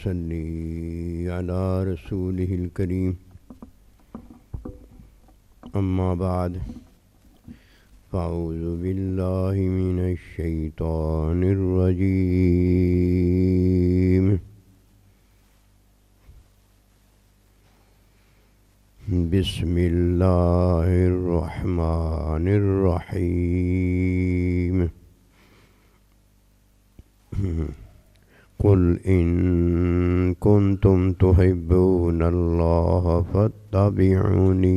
صلی علی رسولہ الکریم اما بعد فاعوذ باللہ من الشیطان الرجیم بسم اللہ الرحمن الرحیم قل ان کنتم تحبون اللہ فاتبعونی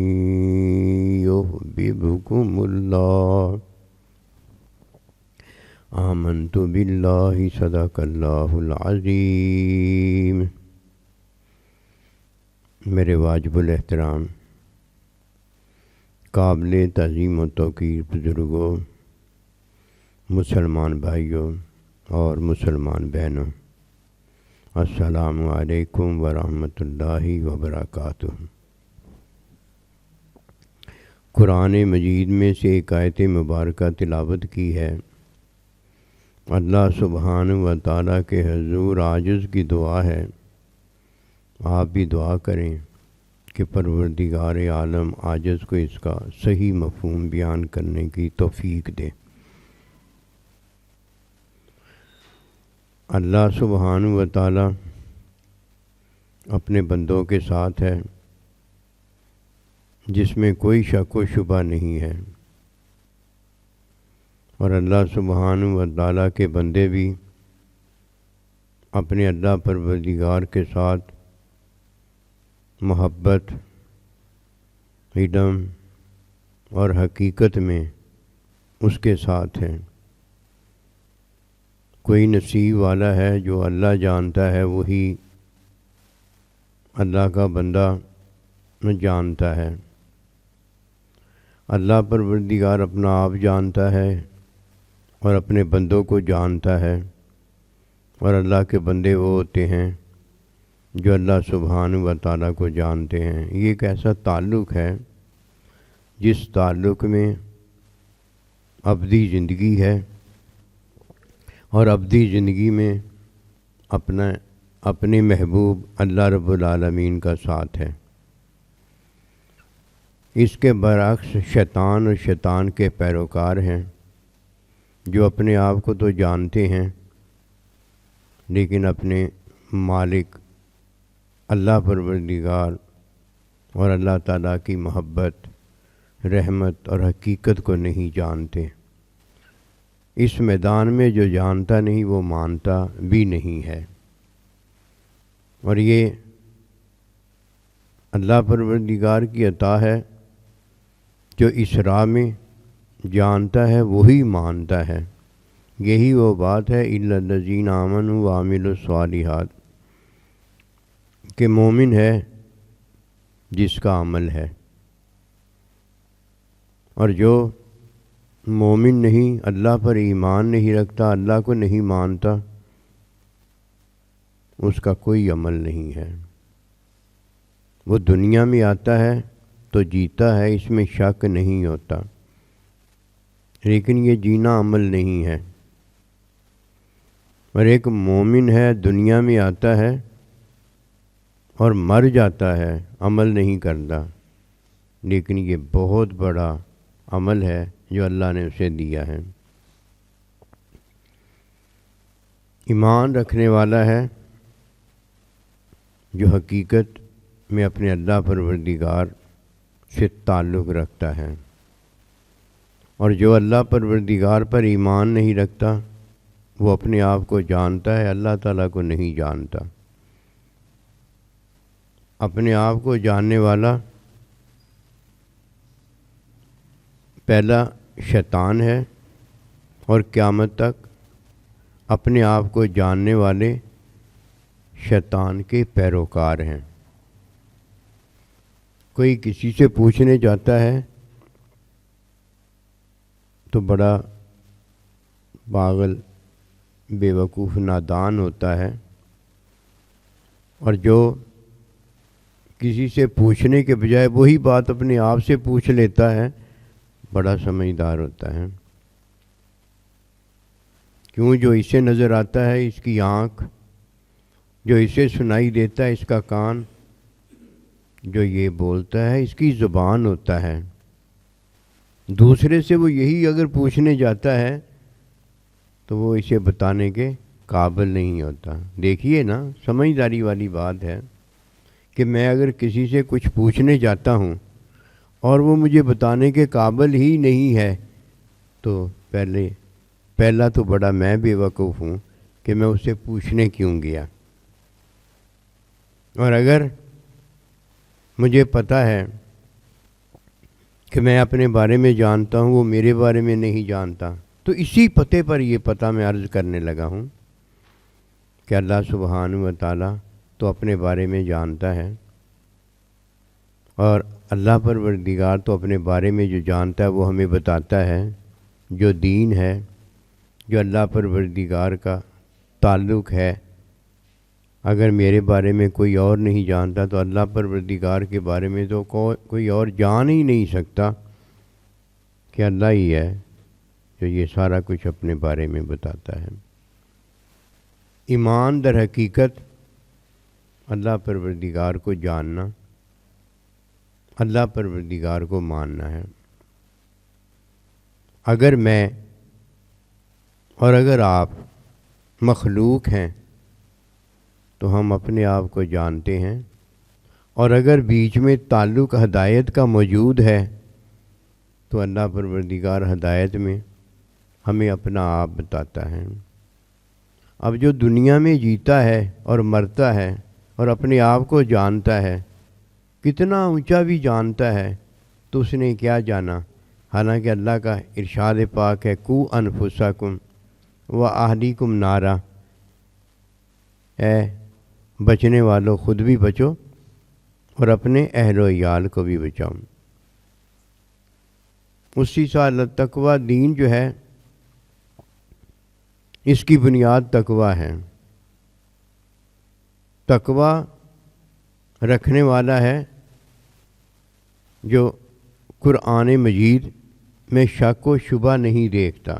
یحببکم اللہ آمنت باللہ صدق اللہ العظیم۔ میرے واجب الاحترام قابل تعظیم و توقیر بزرگوں، مسلمان بھائیوں اور مسلمان بہنوں، السلام علیکم ورحمۃ اللہ وبرکاتہ۔ قرآن مجید میں سے ایک آیت مبارکہ تلاوت کی ہے۔ اللہ سبحانہ و تعالیٰ کے حضور عاجز کی دعا ہے، آپ بھی دعا کریں کہ پروردگار عالم عاجز کو اس کا صحیح مفہوم بیان کرنے کی توفیق دے۔ اللہ سبحانہ و تعالیٰ اپنے بندوں کے ساتھ ہے جس میں کوئی شک و شبہ نہیں ہے، اور اللہ سبحانہ و تعالیٰ کے بندے بھی اپنے اللہ پروردگار کے ساتھ محبت، علم اور حقیقت میں اس کے ساتھ ہیں۔ کوئی نصیب والا ہے جو اللہ جانتا ہے، وہی اللہ کا بندہ جانتا ہے۔ اللہ پروردگار اپنا آپ جانتا ہے اور اپنے بندوں کو جانتا ہے، اور اللہ کے بندے وہ ہوتے ہیں جو اللہ سبحانہ و تعالیٰ کو جانتے ہیں۔ یہ ایک ایسا تعلق ہے جس تعلق میں ابدی زندگی ہے، اور ابدی زندگی میں اپنے محبوب اللہ رب العالمین کا ساتھ ہے۔ اس کے برعکس شیطان اور شیطان کے پیروکار ہیں جو اپنے آپ کو تو جانتے ہیں لیکن اپنے مالک اللہ پروردگار اور اللہ تعالیٰ کی محبت، رحمت اور حقیقت کو نہیں جانتے۔ اس میدان میں جو جانتا نہیں وہ مانتا بھی نہیں ہے، اور یہ اللہ پروردگار کی عطا ہے۔ جو اس راہ میں جانتا ہے وہی مانتا ہے۔ یہی وہ بات ہے اِلَّا الَّذِينَ آمَنُوا وَعَمِلُوا الصَّالِحَاتِ کہ مومن ہے جس کا عمل ہے، اور جو مومن نہیں، اللہ پر ایمان نہیں رکھتا، اللہ کو نہیں مانتا، اس کا کوئی عمل نہیں ہے۔ وہ دنیا میں آتا ہے تو جیتا ہے، اس میں شک نہیں ہوتا، لیکن یہ جینا عمل نہیں ہے۔ اور ایک مومن ہے، دنیا میں آتا ہے اور مر جاتا ہے، عمل نہیں کرتا، لیکن یہ بہت بڑا عمل ہے جو اللہ نے اسے دیا ہے۔ ایمان رکھنے والا ہے جو حقیقت میں اپنے اللہ پروردگار سے تعلق رکھتا ہے، اور جو اللہ پروردگار پر ایمان نہیں رکھتا وہ اپنے آپ کو جانتا ہے، اللہ تعالیٰ کو نہیں جانتا۔ اپنے آپ کو جاننے والا پہلا شیطان ہے، اور قیامت تک اپنے آپ کو جاننے والے شیطان کے پیروکار ہیں۔ کوئی کسی سے پوچھنے جاتا ہے تو بڑا پاگل، بے وقوف، نادان ہوتا ہے، اور جو کسی سے پوچھنے کے بجائے وہی بات اپنے آپ سے پوچھ لیتا ہے بڑا سمجھدار ہوتا ہے۔ کیوں؟ جو اسے نظر آتا ہے، اس کی آنکھ جو اسے سنائی دیتا ہے اس کا کان، جو یہ بولتا ہے اس کی زبان ہوتا ہے۔ دوسرے سے وہ یہی اگر پوچھنے جاتا ہے تو وہ اسے بتانے کے قابل نہیں ہوتا۔ دیکھیے نا، سمجھداری والی بات ہے کہ میں اگر کسی سے کچھ پوچھنے جاتا ہوں اور وہ مجھے بتانے کے قابل ہی نہیں ہے تو پہلا تو بڑا میں بے وقوف ہوں کہ میں اس سے پوچھنے کیوں گیا۔ اور اگر مجھے پتہ ہے کہ میں اپنے بارے میں جانتا ہوں، وہ میرے بارے میں نہیں جانتا، تو اسی پتے پر یہ پتہ میں عرض کرنے لگا ہوں کہ اللہ سبحانہ و تعالیٰ تو اپنے بارے میں جانتا ہے، اور اللہ پروردگار تو اپنے بارے میں جو جانتا ہے وہ ہمیں بتاتا ہے۔ جو دین ہے، جو اللہ پروردگار کا تعلق ہے، اگر میرے بارے میں کوئی اور نہیں جانتا تو اللہ پروردگار کے بارے میں تو کوئی اور جان ہی نہیں سکتا کہ اللہ ہی ہے جو یہ سارا کچھ اپنے بارے میں بتاتا ہے۔ ایمان در حقیقت اللہ پروردگار کو جاننا، اللہ پروردگار کو ماننا ہے۔ اگر میں اور اگر آپ مخلوق ہیں تو ہم اپنے آپ کو جانتے ہیں، اور اگر بیچ میں تعلق ہدایت کا موجود ہے تو اللہ پروردگار ہدایت میں ہمیں اپنا آپ بتاتا ہے۔ اب جو دنیا میں جیتا ہے اور مرتا ہے اور اپنے آپ کو جانتا ہے، کتنا اونچا بھی جانتا ہے، تو اس نے کیا جانا؟ حالانکہ اللہ کا ارشاد پاک ہے، قو انفسکم و اہلیکم نارا، اے بچنے والوں خود بھی بچو اور اپنے اہل و عیال کو بھی بچاؤ۔ اسی سال تقوی دین جو ہے اس کی بنیاد تقوی ہے۔ تقوی رکھنے والا ہے جو قرآن مجید میں شک و شبہ نہیں دیکھتا۔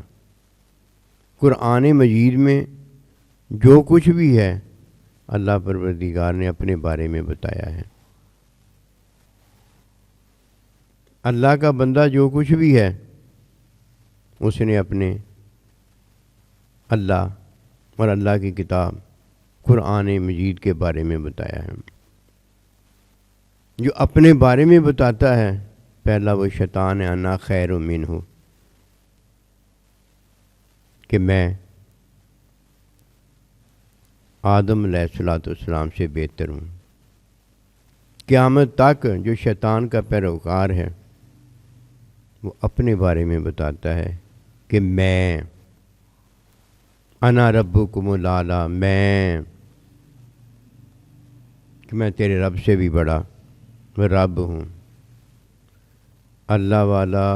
قرآن مجید میں جو کچھ بھی ہے اللہ پروردگار نے اپنے بارے میں بتایا ہے۔ اللہ کا بندہ جو کچھ بھی ہے اس نے اپنے اللہ اور اللہ کی کتاب قرآن مجید کے بارے میں بتایا ہے۔ جو اپنے بارے میں بتاتا ہے پہلا وہ شیطان ہے، انا خیر منہ، کہ میں آدم علیہ الصلوۃ والسلام سے بہتر ہوں۔ قیامت تک جو شیطان کا پیروکار ہے وہ اپنے بارے میں بتاتا ہے کہ میں انا ربکم الاعلی، میں تیرے رب سے بھی بڑا رب ہوں۔ اللہ والا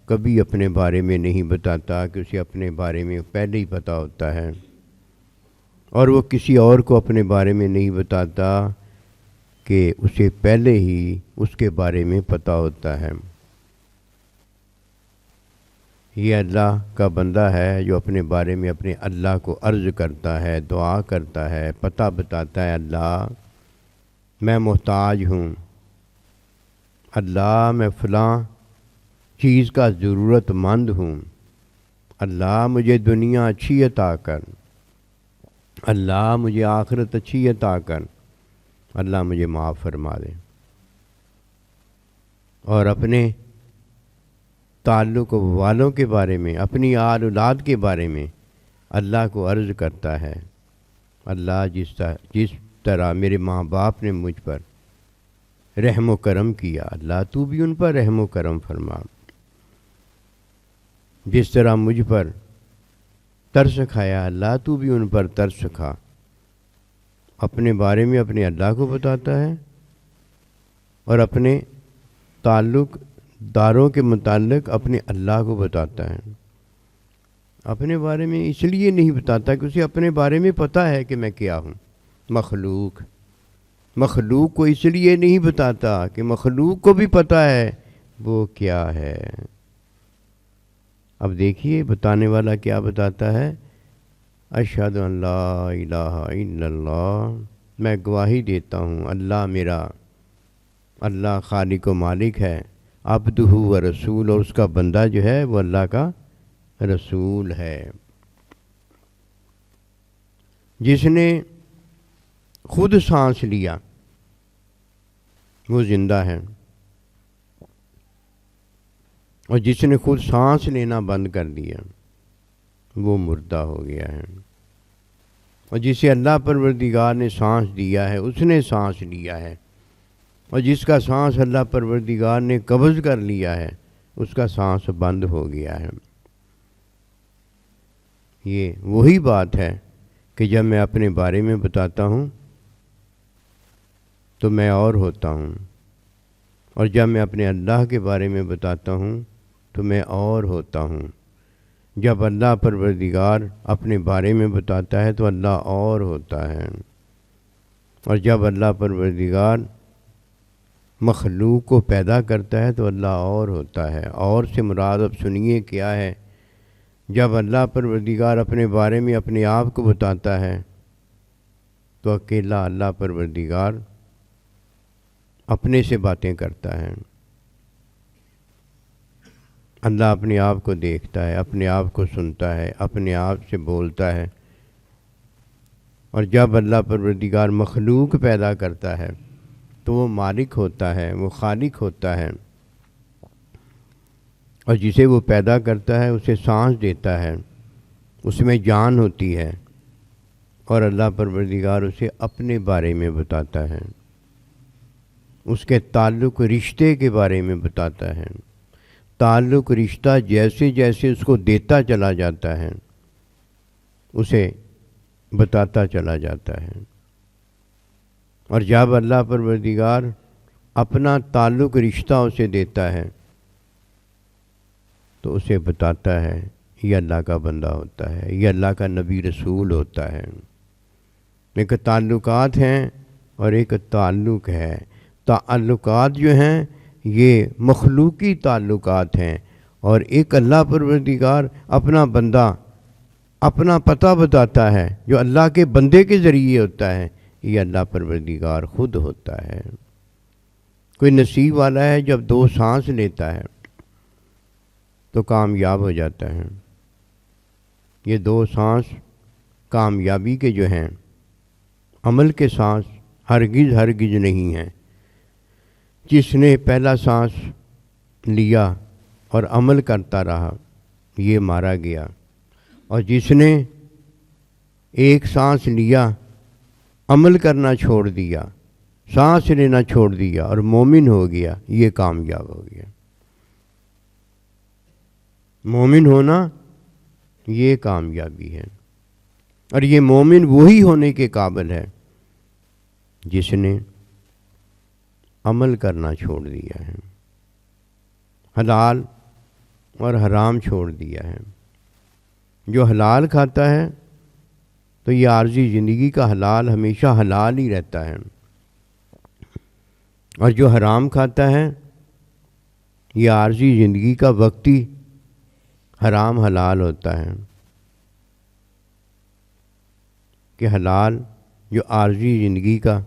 کبھی اپنے بارے میں نہیں بتاتا کہ اسے اپنے بارے میں پہلے ہی پتہ ہوتا ہے، اور وہ کسی اور کو اپنے بارے میں نہیں بتاتا کہ اسے پہلے ہی اس کے بارے میں پتہ ہوتا ہے۔ یہ اللہ کا بندہ ہے جو اپنے بارے میں اپنے اللہ کو عرض کرتا ہے، دعا کرتا ہے، پتہ بتاتا ہے، اللہ میں محتاج ہوں، اللہ میں فلاں چیز کا ضرورت مند ہوں، اللہ مجھے دنیا اچھی عطا کر، اللہ مجھے آخرت اچھی عطا کر، اللہ مجھے معاف فرما دے۔ اور اپنے تعلق والوں کے بارے میں، اپنی آل اولاد کے بارے میں اللہ کو عرض کرتا ہے، اللہ جس طرح میرے ماں باپ نے مجھ پر رحم و کرم کیا، اللہ تو بھی ان پر رحم و کرم فرما، جس طرح مجھ پر ترس کھایا اللہ تو بھی ان پر ترس کھا۔ اپنے بارے میں اپنے اللہ کو بتاتا ہے اور اپنے تعلق داروں کے متعلق اپنے اللہ کو بتاتا ہے۔ اپنے بارے میں اس لیے نہیں بتاتا کہ اسے اپنے بارے میں پتہ ہے کہ میں کیا ہوں۔ مخلوق کو اس لیے نہیں بتاتا کہ مخلوق کو بھی پتہ ہے وہ کیا ہے۔ اب دیکھیے بتانے والا کیا بتاتا ہے، اشہد ان لا الہ الا اللہ میں گواہی دیتا ہوں اللہ میرا، اللہ خالق و مالک ہے، عبدہ و رسول، اور اس کا بندہ جو ہے وہ اللہ کا رسول ہے۔ جس نے خود سانس لیا وہ زندہ ہے، اور جس نے خود سانس لینا بند کر دیا وہ مردہ ہو گیا ہے۔ اور جسے اللہ پروردگار نے سانس دیا ہے اس نے سانس لیا ہے، اور جس کا سانس اللہ پروردگار نے قبض کر لیا ہے اس کا سانس بند ہو گیا ہے۔ یہ وہی بات ہے کہ جب میں اپنے بارے میں بتاتا ہوں تو میں اور ہوتا ہوں، اور جب میں اپنے اللہ کے بارے میں بتاتا ہوں تو میں اور ہوتا ہوں۔ جب اللہ پروردگار اپنے بارے میں بتاتا ہے تو اللہ اور ہوتا ہے، اور جب اللہ پروردگار مخلوق کو پیدا کرتا ہے تو اللہ اور ہوتا ہے۔ اور سے مراد اب سنیے کیا ہے۔ جب اللہ پروردگار اپنے بارے میں اپنے آپ کو بتاتا ہے تو اکیلا اللہ پروردگار اپنے سے باتیں کرتا ہے۔ اللہ اپنے آپ کو دیکھتا ہے، اپنے آپ کو سنتا ہے، اپنے آپ سے بولتا ہے۔ اور جب اللہ پروردگار مخلوق پیدا کرتا ہے تو وہ مالک ہوتا ہے، وہ خالق ہوتا ہے، اور جسے وہ پیدا کرتا ہے اسے سانس دیتا ہے، اس میں جان ہوتی ہے، اور اللہ پروردگار اسے اپنے بارے میں بتاتا ہے، اس کے تعلق رشتے کے بارے میں بتاتا ہے۔ تعلق رشتہ جیسے جیسے اس کو دیتا چلا جاتا ہے اسے بتاتا چلا جاتا ہے۔ اور جب اللہ پروردگار اپنا تعلق رشتہ اسے دیتا ہے تو اسے بتاتا ہے یہ اللہ کا بندہ ہوتا ہے، یہ اللہ کا نبی رسول ہوتا ہے۔ ایک تعلقات ہیں اور ایک تعلق ہے۔ تعلقات جو ہیں یہ مخلوقی تعلقات ہیں، اور ایک اللہ پروردگار اپنا بندہ اپنا پتہ بتاتا ہے جو اللہ کے بندے کے ذریعے ہوتا ہے، یہ اللہ پروردگار خود ہوتا ہے۔ کوئی نصیب والا ہے جب 2 سانس لیتا ہے تو کامیاب ہو جاتا ہے۔ یہ 2 سانس کامیابی کے جو ہیں، عمل کے سانس ہرگز نہیں ہیں۔ جس نے پہلا سانس لیا اور عمل کرتا رہا یہ مارا گیا، اور جس نے ایک سانس لیا عمل کرنا چھوڑ دیا، سانس لینا چھوڑ دیا اور مومن ہو گیا، یہ کامیاب ہو گیا۔ مومن ہونا یہ کامیابی ہے، اور یہ مومن وہی ہونے کے قابل ہے جس نے عمل کرنا چھوڑ دیا ہے، حلال اور حرام چھوڑ دیا ہے۔ جو حلال کھاتا ہے تو یہ عارضی زندگی کا حلال ہمیشہ حلال ہی رہتا ہے، اور جو حرام کھاتا ہے یہ عارضی زندگی کا وقتی حرام حلال ہوتا ہے، کہ حلال جو عارضی زندگی کا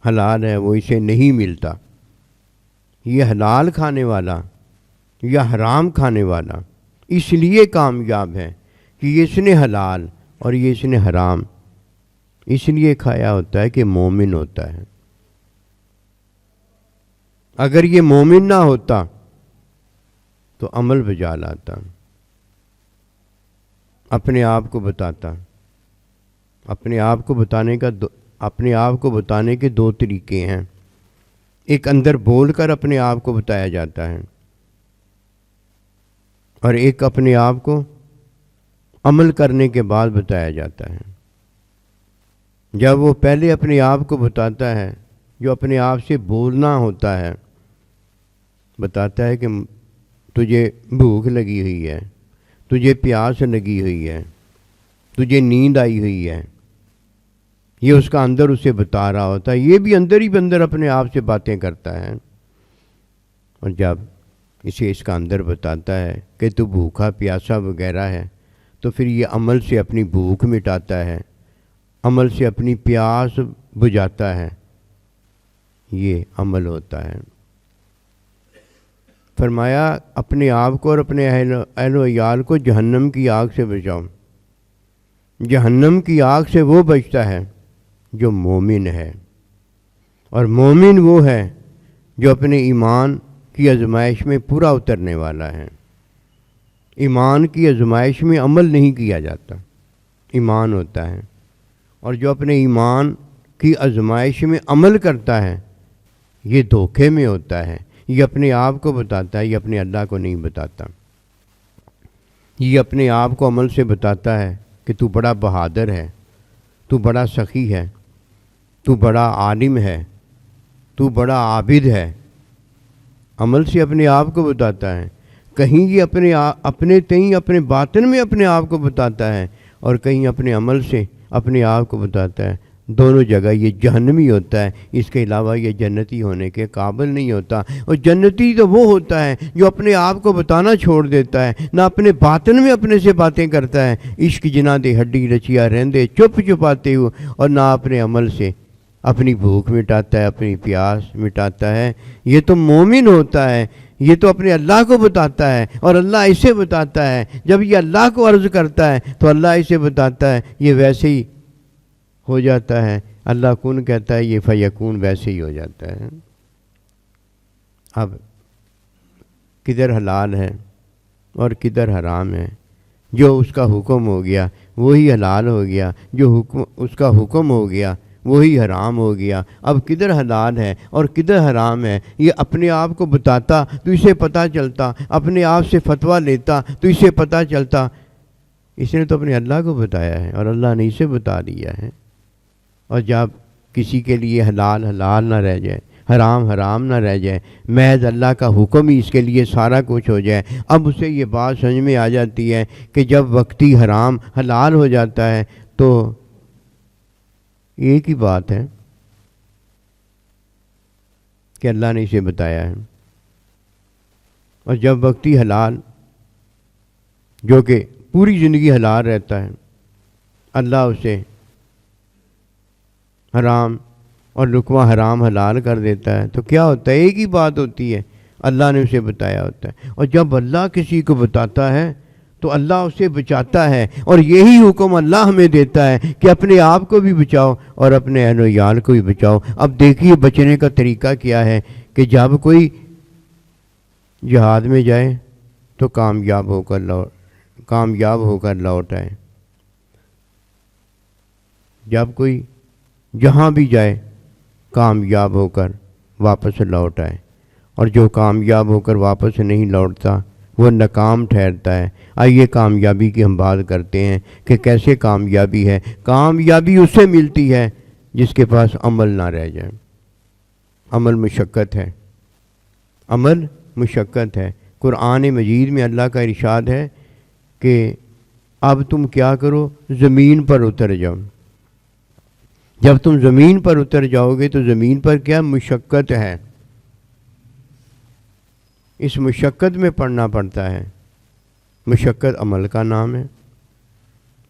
حلال ہے وہ اسے نہیں ملتا۔ یہ حلال کھانے والا یا حرام کھانے والا اس لیے کامیاب ہے کہ یہ اس نے حلال اور یہ اس نے حرام اس لیے کھایا ہوتا ہے کہ مومن ہوتا ہے۔ اگر یہ مومن نہ ہوتا تو عمل بجا لاتا، اپنے آپ کو بتاتا۔ اپنے آپ کو بتانے کے 2 طریقے ہیں۔ ایک اندر بول کر اپنے آپ کو بتایا جاتا ہے، اور ایک اپنے آپ کو عمل کرنے کے بعد بتایا جاتا ہے۔ جب وہ پہلے اپنے آپ کو بتاتا ہے، جو اپنے آپ سے بولنا ہوتا ہے، بتاتا ہے کہ تجھے بھوک لگی ہوئی ہے، تجھے پیاس لگی ہوئی ہے، تجھے نیند آئی ہوئی ہے، یہ اس کا اندر اسے بتا رہا ہوتا ہے۔ یہ بھی اندر ہی اندر اپنے آپ سے باتیں کرتا ہے، اور جب اسے اس کا اندر بتاتا ہے کہ تو بھوکا پیاسا وغیرہ ہے تو پھر یہ عمل سے اپنی بھوک مٹاتا ہے، عمل سے اپنی پیاس بجھاتا ہے، یہ عمل ہوتا ہے۔ فرمایا اپنے آپ کو اور اپنے اہل و عیال کو جہنم کی آگ سے بچاؤ۔ جہنم کی آگ سے وہ بچتا ہے جو مومن ہے، اور مومن وہ ہے جو اپنے ایمان کی آزمائش میں پورا اترنے والا ہے۔ ایمان کی آزمائش میں عمل نہیں کیا جاتا، ایمان ہوتا ہے، اور جو اپنے ایمان کی آزمائش میں عمل کرتا ہے یہ دھوکے میں ہوتا ہے، یہ اپنے آپ کو بتاتا ہے، یہ اپنے اللہ کو نہیں بتاتا۔ یہ اپنے آپ کو عمل سے بتاتا ہے کہ تو بڑا بہادر ہے، تو بڑا سخی ہے، تو بڑا عالم ہے، تو بڑا عابد ہے۔ عمل سے اپنے آپ کو بتاتا ہے، کہیں یہ اپنے تئیں اپنے باطن میں اپنے آپ کو بتاتا ہے، اور کہیں اپنے عمل سے اپنے آپ کو بتاتا ہے۔ دونوں جگہ یہ جہنمی ہوتا ہے، اس کے علاوہ یہ جنتی ہونے کے قابل نہیں ہوتا۔ اور جنتی تو وہ ہوتا ہے جو اپنے آپ کو بتانا چھوڑ دیتا ہے، نہ اپنے باطن میں اپنے سے باتیں کرتا ہے، عشق جنا دے ہڈی رچیا رہندے چپ چپاتے ہو، اور نہ اپنے عمل سے اپنی بھوک مٹاتا ہے، اپنی پیاس مٹاتا ہے۔ یہ تو مومن ہوتا ہے، یہ تو اپنے اللہ کو بتاتا ہے، اور اللہ اسے بتاتا ہے۔ جب یہ اللہ کو عرض کرتا ہے تو اللہ اسے بتاتا ہے، یہ ویسے ہی ہو جاتا ہے۔ اللہ کن کہتا ہے، یہ فیکون ویسے ہی ہو جاتا ہے۔ اب کدھر حلال ہے اور کدھر حرام ہے؟ جو اس کا حکم ہو گیا وہی حلال ہو گیا، جو اس کا حکم ہو گیا وہی حرام ہو گیا۔ اب کدھر حلال ہے اور کدھر حرام ہے یہ اپنے آپ کو بتاتا تو اسے پتہ چلتا، اپنے آپ سے فتویٰ لیتا تو اسے پتہ چلتا۔ اس نے تو اپنے اللہ کو بتایا ہے اور اللہ نے اسے بتا دیا ہے۔ اور جب کسی کے لیے حلال حلال نہ رہ جائے، حرام حرام نہ رہ جائے، محض اللہ کا حکم ہی اس کے لیے سارا کچھ ہو جائے، اب اسے یہ بات سمجھ میں آ جاتی ہے کہ جب وقتی حرام حلال ہو جاتا ہے تو ایک ہی بات ہے کہ اللہ نے اسے بتایا ہے، اور جب وقتی حلال جو کہ پوری زندگی حلال رہتا ہے اللہ اسے حرام اور لقمہ حرام حلال کر دیتا ہے، تو کیا ہوتا ہے؟ ایک ہی بات ہوتی ہے، اللہ نے اسے بتایا ہوتا ہے۔ اور جب اللہ کسی کو بتاتا ہے تو اللہ اسے بچاتا ہے، اور یہی حکم اللہ ہمیں دیتا ہے کہ اپنے آپ کو بھی بچاؤ اور اپنے اہل و عیال کو بھی بچاؤ۔ اب دیکھیے بچنے کا طریقہ کیا ہے کہ جب کوئی جہاد میں جائے تو کامیاب ہو کر لوٹ آئے، جب کوئی جہاں بھی جائے کامیاب ہو کر واپس لوٹ آئے، اور جو کامیاب ہو کر واپس نہیں لوٹتا وہ ناکام ٹھہرتا ہے۔ آئیے کامیابی کی ہم بات کرتے ہیں کہ کیسے کامیابی ہے۔ کامیابی اس سے ملتی ہے جس کے پاس عمل نہ رہ جائے۔ عمل مشقت ہے، عمل مشقت ہے۔ قرآن مجید میں اللہ کا ارشاد ہے کہ اب تم کیا کرو، زمین پر اتر جاؤ۔ جب تم زمین پر اتر جاؤ گے تو زمین پر کیا مشقت ہے، اس مشقت میں پڑھنا پڑتا ہے۔ مشقت عمل کا نام ہے۔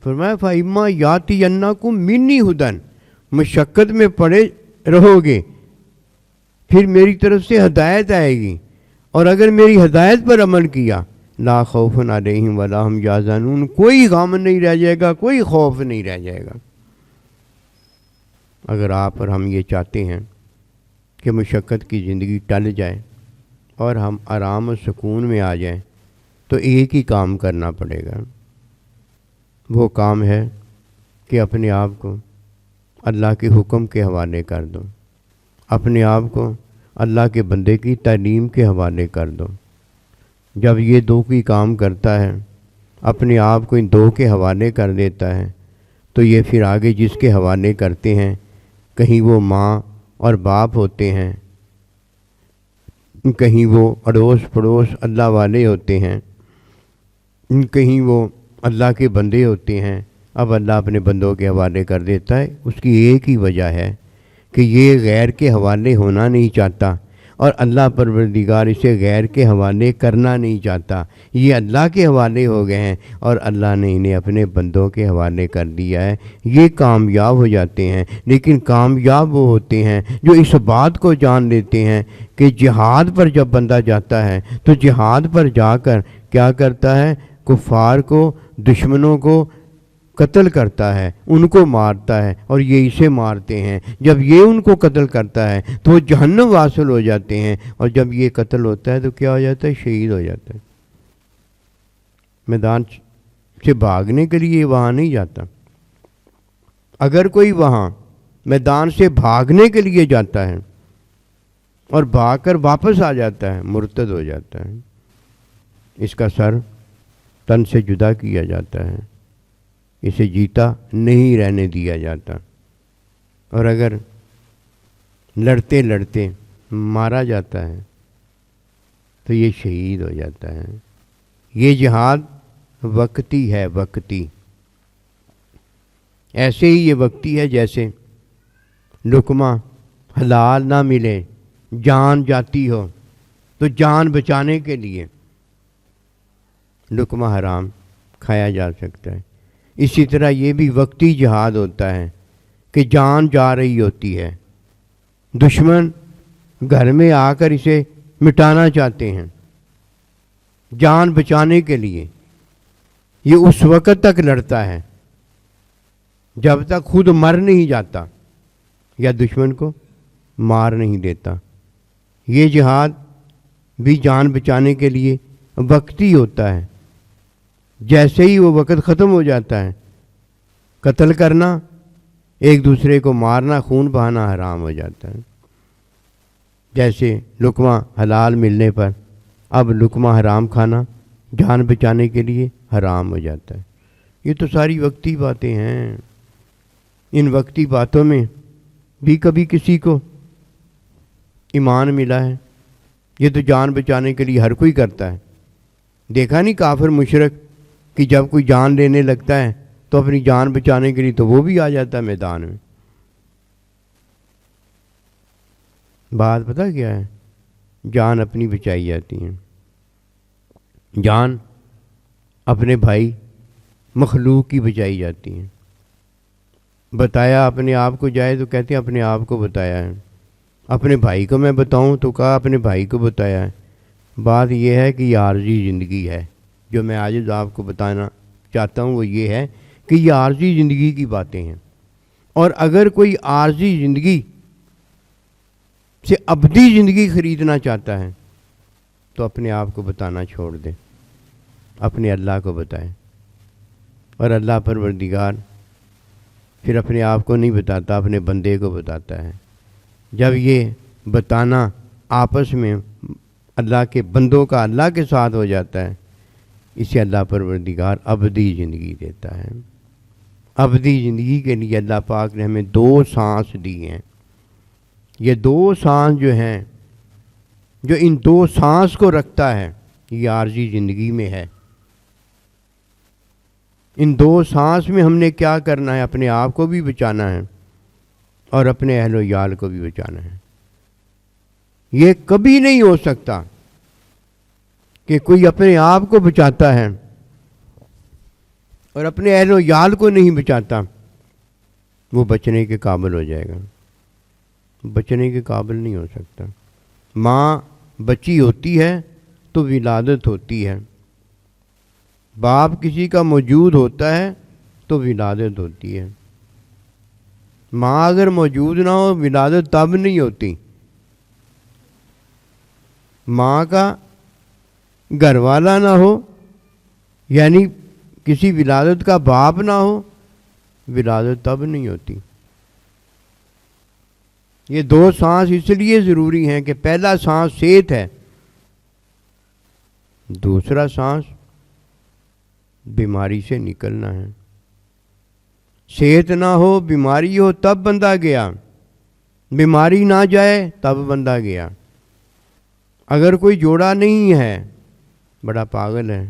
فرمایا فَإِمَّا يَأْتِيَنَّكُم مِّنِّي ہُدًى، مشقت میں پڑے رہو گے پھر میری طرف سے ہدایت آئے گی، اور اگر میری ہدایت پر عمل کیا لا خوف علیہم ولا ہم یحزنون، کوئی غم نہیں رہ جائے گا، کوئی خوف نہیں رہ جائے گا۔ اگر آپ اور ہم یہ چاہتے ہیں کہ مشقت کی زندگی ٹل جائے اور ہم آرام و سکون میں آ جائیں تو ایک ہی کام کرنا پڑے گا۔ وہ کام ہے کہ اپنے آپ کو اللہ کے حکم کے حوالے کر دو، اپنے آپ کو اللہ کے بندے کی تعلیم کے حوالے کر دو۔ جب یہ دو کی کام کرتا ہے، اپنے آپ کو ان دو کے حوالے کر دیتا ہے، تو یہ پھر آگے جس کے حوالے کرتے ہیں، کہیں وہ ماں اور باپ ہوتے ہیں، کہیں وہ اڑوس پڑوس اللہ والے ہوتے ہیں، کہیں وہ اللہ کے بندے ہوتے ہیں۔ اب اللہ اپنے بندوں کے حوالے کر دیتا ہے۔ اس کی ایک ہی وجہ ہے کہ یہ غیر کے حوالے ہونا نہیں چاہتا، اور اللہ پروردگار اسے غیر کے حوالے کرنا نہیں چاہتا. یہ اللہ کے حوالے ہو گئے ہیں اور اللہ نے انہیں اپنے بندوں کے حوالے کر دیا ہے. یہ کامیاب ہو جاتے ہیں. لیکن کامیاب وہ ہوتے ہیں جو اس بات کو جان لیتے ہیں کہ جہاد پر جب بندہ جاتا ہے تو جہاد پر جا کر کیا کرتا ہے؟ کفار کو، دشمنوں کو قتل کرتا ہے، ان کو مارتا ہے اور یہ اسے مارتے ہیں. جب یہ ان کو قتل کرتا ہے تو وہ جہنم واصل ہو جاتے ہیں، اور جب یہ قتل ہوتا ہے تو کیا ہو جاتا ہے؟ شہید ہو جاتا ہے. میدان سے بھاگنے کے لیے وہاں نہیں جاتا. اگر کوئی وہاں میدان سے بھاگنے کے لیے جاتا ہے اور بھاگ کر واپس آ جاتا ہے، مرتد ہو جاتا ہے. اس کا سر تن سے جدا کیا جاتا ہے، اسے جیتا نہیں رہنے دیا جاتا. اور اگر لڑتے لڑتے مارا جاتا ہے تو یہ شہید ہو جاتا ہے. یہ جہاد وقتی ہے، وقتی. ایسے ہی یہ وقتی ہے جیسے لقمہ حلال نہ ملے، جان جاتی ہو تو جان بچانے کے لیے لقمہ حرام کھایا جا سکتا ہے. اسی طرح یہ بھی وقتی جہاد ہوتا ہے کہ جان جا رہی ہوتی ہے، دشمن گھر میں آ کر اسے مٹانا چاہتے ہیں. جان بچانے کے لیے یہ اس وقت تک لڑتا ہے جب تک خود مر نہیں جاتا یا دشمن کو مار نہیں دیتا. یہ جہاد بھی جان بچانے کے لیے وقتی ہوتا ہے. جیسے ہی وہ وقت ختم ہو جاتا ہے، قتل کرنا، ایک دوسرے کو مارنا، خون بہانا حرام ہو جاتا ہے. جیسے لقمہ حلال ملنے پر اب لقمہ حرام کھانا جان بچانے کے لیے حرام ہو جاتا ہے. یہ تو ساری وقتی باتیں ہیں. ان وقتی باتوں میں بھی کبھی کسی کو ایمان ملا ہے؟ یہ تو جان بچانے کے لیے ہر کوئی کرتا ہے. دیکھا نہیں کافر مشرک کہ جب کوئی جان لینے لگتا ہے تو اپنی جان بچانے کے لیے تو وہ بھی آ جاتا ہے میدان میں. بات پتہ کیا ہے؟ جان اپنی بچائی جاتی ہے. جان اپنے بھائی مخلوق کی بچائی جاتی ہے. بتایا اپنے آپ کو جائے تو کہتے ہیں اپنے آپ کو بتایا ہے. اپنے بھائی کو میں بتاؤں تو کہا اپنے بھائی کو بتایا ہے. بات یہ ہے کہ یہ عارضی زندگی ہے. جو میں آج آپ کو بتانا چاہتا ہوں وہ یہ ہے کہ یہ عارضی زندگی کی باتیں ہیں. اور اگر کوئی عارضی زندگی سے ابدی زندگی خریدنا چاہتا ہے تو اپنے آپ کو بتانا چھوڑ دے، اپنے اللہ کو بتائے. اور اللہ پروردگار پھر اپنے آپ کو نہیں بتاتا، اپنے بندے کو بتاتا ہے. جب یہ بتانا آپس میں اللہ کے بندوں کا اللہ کے ساتھ ہو جاتا ہے، اسے اللہ پروردگار ابدی زندگی دیتا ہے. ابدی زندگی کے لیے اللہ پاک نے ہمیں 2 سانس دی ہیں. یہ 2 سانس جو ہیں، جو ان 2 سانس کو رکھتا ہے، یہ عارضی زندگی میں ہے. ان 2 سانس میں ہم نے کیا کرنا ہے؟ اپنے آپ کو بھی بچانا ہے اور اپنے اہل و عیال کو بھی بچانا ہے. یہ کبھی نہیں ہو سکتا کہ کوئی اپنے آپ کو بچاتا ہے اور اپنے اہل و عیال کو نہیں بچاتا. وہ بچنے کے قابل ہو جائے گا، بچنے کے قابل نہیں ہو سکتا. ماں بچی ہوتی ہے تو ولادت ہوتی ہے. باپ کسی کا موجود ہوتا ہے تو ولادت ہوتی ہے. ماں اگر موجود نہ ہو ولادت تب نہیں ہوتی. ماں کا گھر والا نہ ہو، یعنی کسی ولادت کا باپ نہ ہو، ولادت تب نہیں ہوتی. یہ 2 سانس اس لیے ضروری ہیں کہ پہلا سانس صحت ہے، دوسرا سانس بیماری سے نکلنا ہے. صحت نہ ہو، بیماری ہو تب بندہ گیا، بیماری نہ جائے تب بندہ گیا. اگر کوئی جوڑا نہیں ہے بڑا پاگل ہے،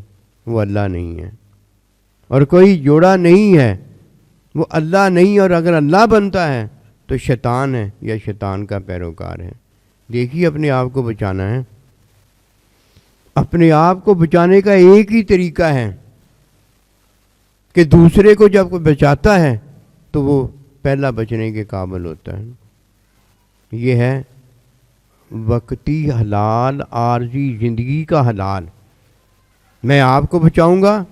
وہ اللہ نہیں ہے. اور کوئی جوڑا نہیں ہے وہ اللہ نہیں، اور اگر اللہ بنتا ہے تو شیطان ہے یا شیطان کا پیروکار ہے. دیکھیے اپنے آپ کو بچانا ہے. اپنے آپ کو بچانے کا ایک ہی طریقہ ہے کہ دوسرے کو جب کوئی بچاتا ہے تو وہ پہلا بچنے کے قابل ہوتا ہے. یہ ہے وقتی حلال، عارضی زندگی کا حلال. میں آپ کو بچاؤں گا،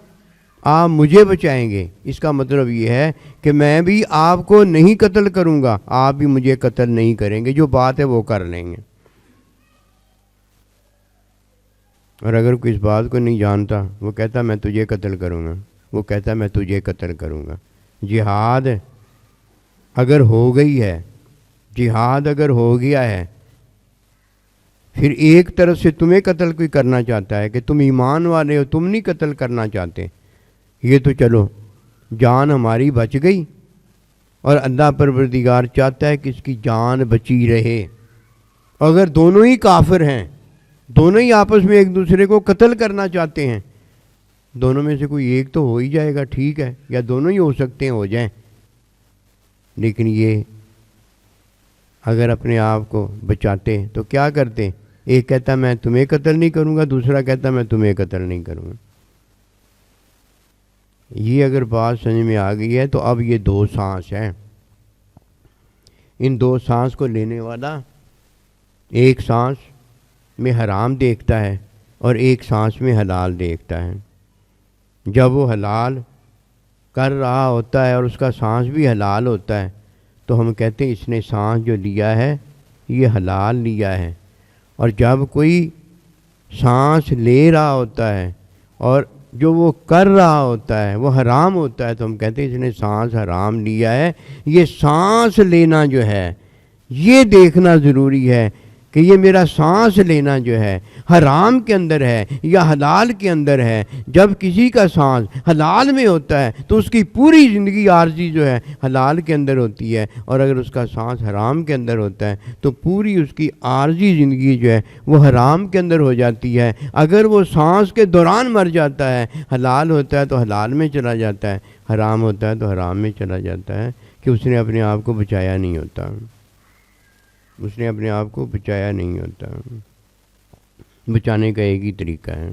آپ مجھے بچائیں گے. اس کا مطلب یہ ہے کہ میں بھی آپ کو نہیں قتل کروں گا، آپ بھی مجھے قتل نہیں کریں گے. جو بات ہے وہ کر لیں گے. اور اگر کوئی اس بات کو نہیں جانتا، وہ کہتا میں تجھے قتل کروں گا، وہ کہتا میں تجھے قتل کروں گا. جہاد اگر ہو گئی ہے، جہاد اگر ہو گیا ہے، پھر ایک طرف سے تمہیں قتل کوئی کرنا چاہتا ہے کہ تم ایمان والے ہو، تم نہیں قتل کرنا چاہتے. یہ تو چلو جان ہماری بچ گئی، اور اللہ پروردگار چاہتا ہے کہ اس کی جان بچی رہے. اگر دونوں ہی کافر ہیں، دونوں ہی آپس میں ایک دوسرے کو قتل کرنا چاہتے ہیں، دونوں میں سے کوئی ایک تو ہو ہی جائے گا، ٹھیک ہے، یا دونوں ہی ہو سکتے ہیں، ہو جائیں. لیکن یہ اگر اپنے آپ کو بچاتے تو کیا کرتے؟ ایک کہتا میں تمہیں قتل نہیں کروں گا، دوسرا کہتا میں تمہیں قتل نہیں کروں گا. یہ اگر بات سمجھ میں آ گئی ہے تو اب یہ دو سانس ہیں. ان دو سانس کو لینے والا ایک سانس میں حرام دیکھتا ہے اور ایک سانس میں حلال دیکھتا ہے. جب وہ حلال کر رہا ہوتا ہے اور اس کا سانس بھی حلال ہوتا ہے تو ہم کہتے ہیں اس نے سانس جو لیا ہے یہ حلال لیا ہے. اور جب کوئی سانس لے رہا ہوتا ہے اور جو وہ کر رہا ہوتا ہے وہ حرام ہوتا ہے تو ہم کہتے ہیں اس نے سانس حرام لیا ہے. یہ سانس لینا جو ہے یہ دیکھنا ضروری ہے کہ یہ میرا سانس لینا جو ہے حرام کے اندر ہے یا حلال کے اندر ہے. جب کسی کا سانس حلال میں ہوتا ہے تو اس کی پوری زندگی عارضی جو ہے حلال کے اندر ہوتی ہے، اور اگر اس کا سانس حرام کے اندر ہوتا ہے تو پوری اس کی عارضی زندگی جو ہے وہ حرام کے اندر ہو جاتی ہے. اگر وہ سانس کے دوران مر جاتا ہے، حلال ہوتا ہے تو حلال میں چلا جاتا ہے، حرام ہوتا ہے تو حرام میں چلا جاتا ہے، کہ اس نے اپنے آپ کو بچایا نہیں ہوتا. اس نے اپنے آپ کو بچایا نہیں ہوتا. بچانے کا ایک ہی طریقہ ہے.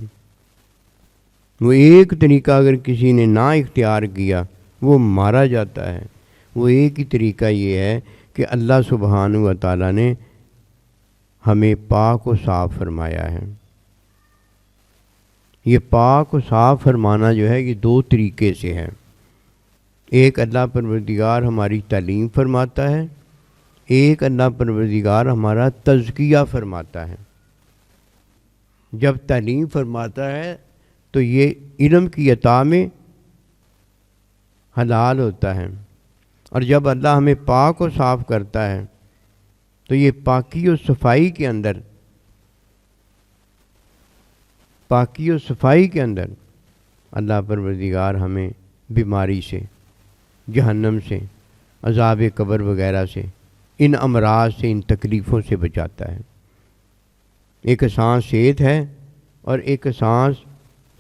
وہ ایک طریقہ اگر کسی نے نہ اختیار کیا وہ مارا جاتا ہے. وہ ایک ہی طریقہ یہ ہے کہ اللہ سبحانہ و تعالیٰ نے ہمیں پاک و صاف فرمایا ہے. یہ پاک و صاف فرمانا جو ہے یہ دو طریقے سے ہے. ایک اللہ پروردگار ہماری تعلیم فرماتا ہے، ایک اللہ پروردگار ہمارا تزکیہ فرماتا ہے. جب تعلیم فرماتا ہے تو یہ علم کی عطا میں حلال ہوتا ہے، اور جب اللہ ہمیں پاک و صاف کرتا ہے تو یہ پاکی و صفائی کے اندر اللہ پروردگار ہمیں بیماری سے، جہنم سے، عذاب قبر وغیرہ سے، ان امراض سے، ان تکلیفوں سے بچاتا ہے. ایک سانس صحت ہے اور ایک سانس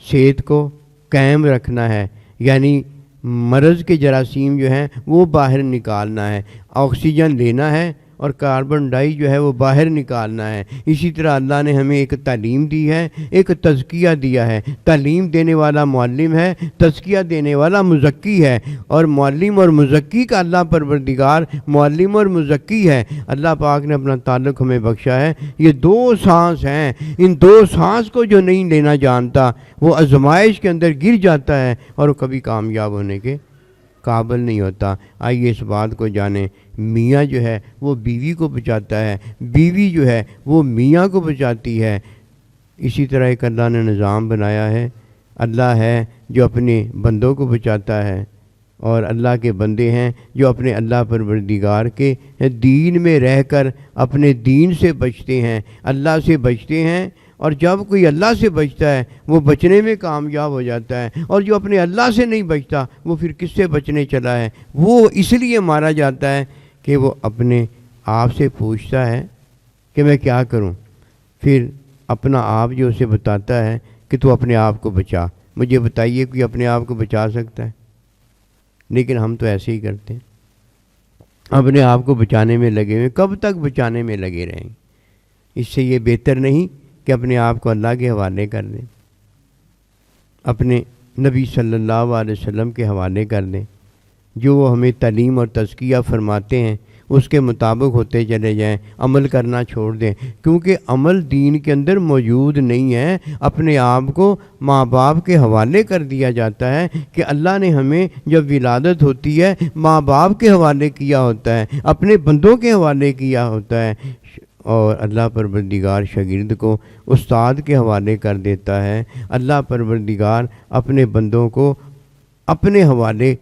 صحت کو قائم رکھنا ہے، یعنی مرض کے جراثیم جو ہیں وہ باہر نکالنا ہے، آکسیجن لینا ہے اور کاربن ڈائی جو ہے وہ باہر نکالنا ہے. اسی طرح اللہ نے ہمیں ایک تعلیم دی ہے، ایک تزکیہ دیا ہے. تعلیم دینے والا معلم ہے، تزکیہ دینے والا مزکی ہے، اور معلم اور مزکی کا اللہ پروردگار معلم اور مزکی ہے. اللہ پاک نے اپنا تعلق ہمیں بخشا ہے. یہ دو سانس ہیں، ان دو سانس کو جو نہیں لینا جانتا وہ آزمائش کے اندر گر جاتا ہے اور وہ کبھی کامیاب ہونے کے قابل نہیں ہوتا. آئیے اس بات کو جانیں. میاں جو ہے وہ بیوی کو بچاتا ہے، بیوی جو ہے وہ میاں کو بچاتی ہے. اسی طرح ایک اللہ نے نظام بنایا ہے. اللہ ہے جو اپنے بندوں کو بچاتا ہے، اور اللہ کے بندے ہیں جو اپنے اللہ پروردگار کے دین میں رہ کر اپنے دین سے بچتے ہیں، اللہ سے بچتے ہیں. اور جب کوئی اللہ سے بچتا ہے وہ بچنے میں کامیاب ہو جاتا ہے، اور جو اپنے اللہ سے نہیں بچتا وہ پھر کس سے بچنے چلا ہے؟ وہ اس لیے مارا جاتا ہے کہ وہ اپنے آپ سے پوچھتا ہے کہ میں کیا کروں. پھر اپنا آپ جو اسے بتاتا ہے کہ تو اپنے آپ کو بچا. مجھے بتائیے کوئی اپنے آپ کو بچا سکتا ہے؟ لیکن ہم تو ایسے ہی کرتے ہیں، اپنے آپ کو بچانے میں لگے ہوئے. کب تک بچانے میں لگے رہیں گے؟ اس سے یہ بہتر نہیں کہ اپنے آپ کو اللہ کے حوالے کر دیں، اپنے نبی صلی اللہ علیہ وسلم کے حوالے کر دیں، جو وہ ہمیں تعلیم اور تزکیہ فرماتے ہیں اس کے مطابق ہوتے چلے جائیں، عمل کرنا چھوڑ دیں، کیونکہ عمل دین کے اندر موجود نہیں ہے۔ اپنے آپ کو ماں باپ کے حوالے کر دیا جاتا ہے کہ اللہ نے ہمیں جب ولادت ہوتی ہے ماں باپ کے حوالے کیا ہوتا ہے، اپنے بندوں کے حوالے کیا ہوتا ہے، اور اللہ پروردگار شاگرد کو استاد کے حوالے کر دیتا ہے۔ اللہ پروردگار اپنے بندوں کو اپنے حوالے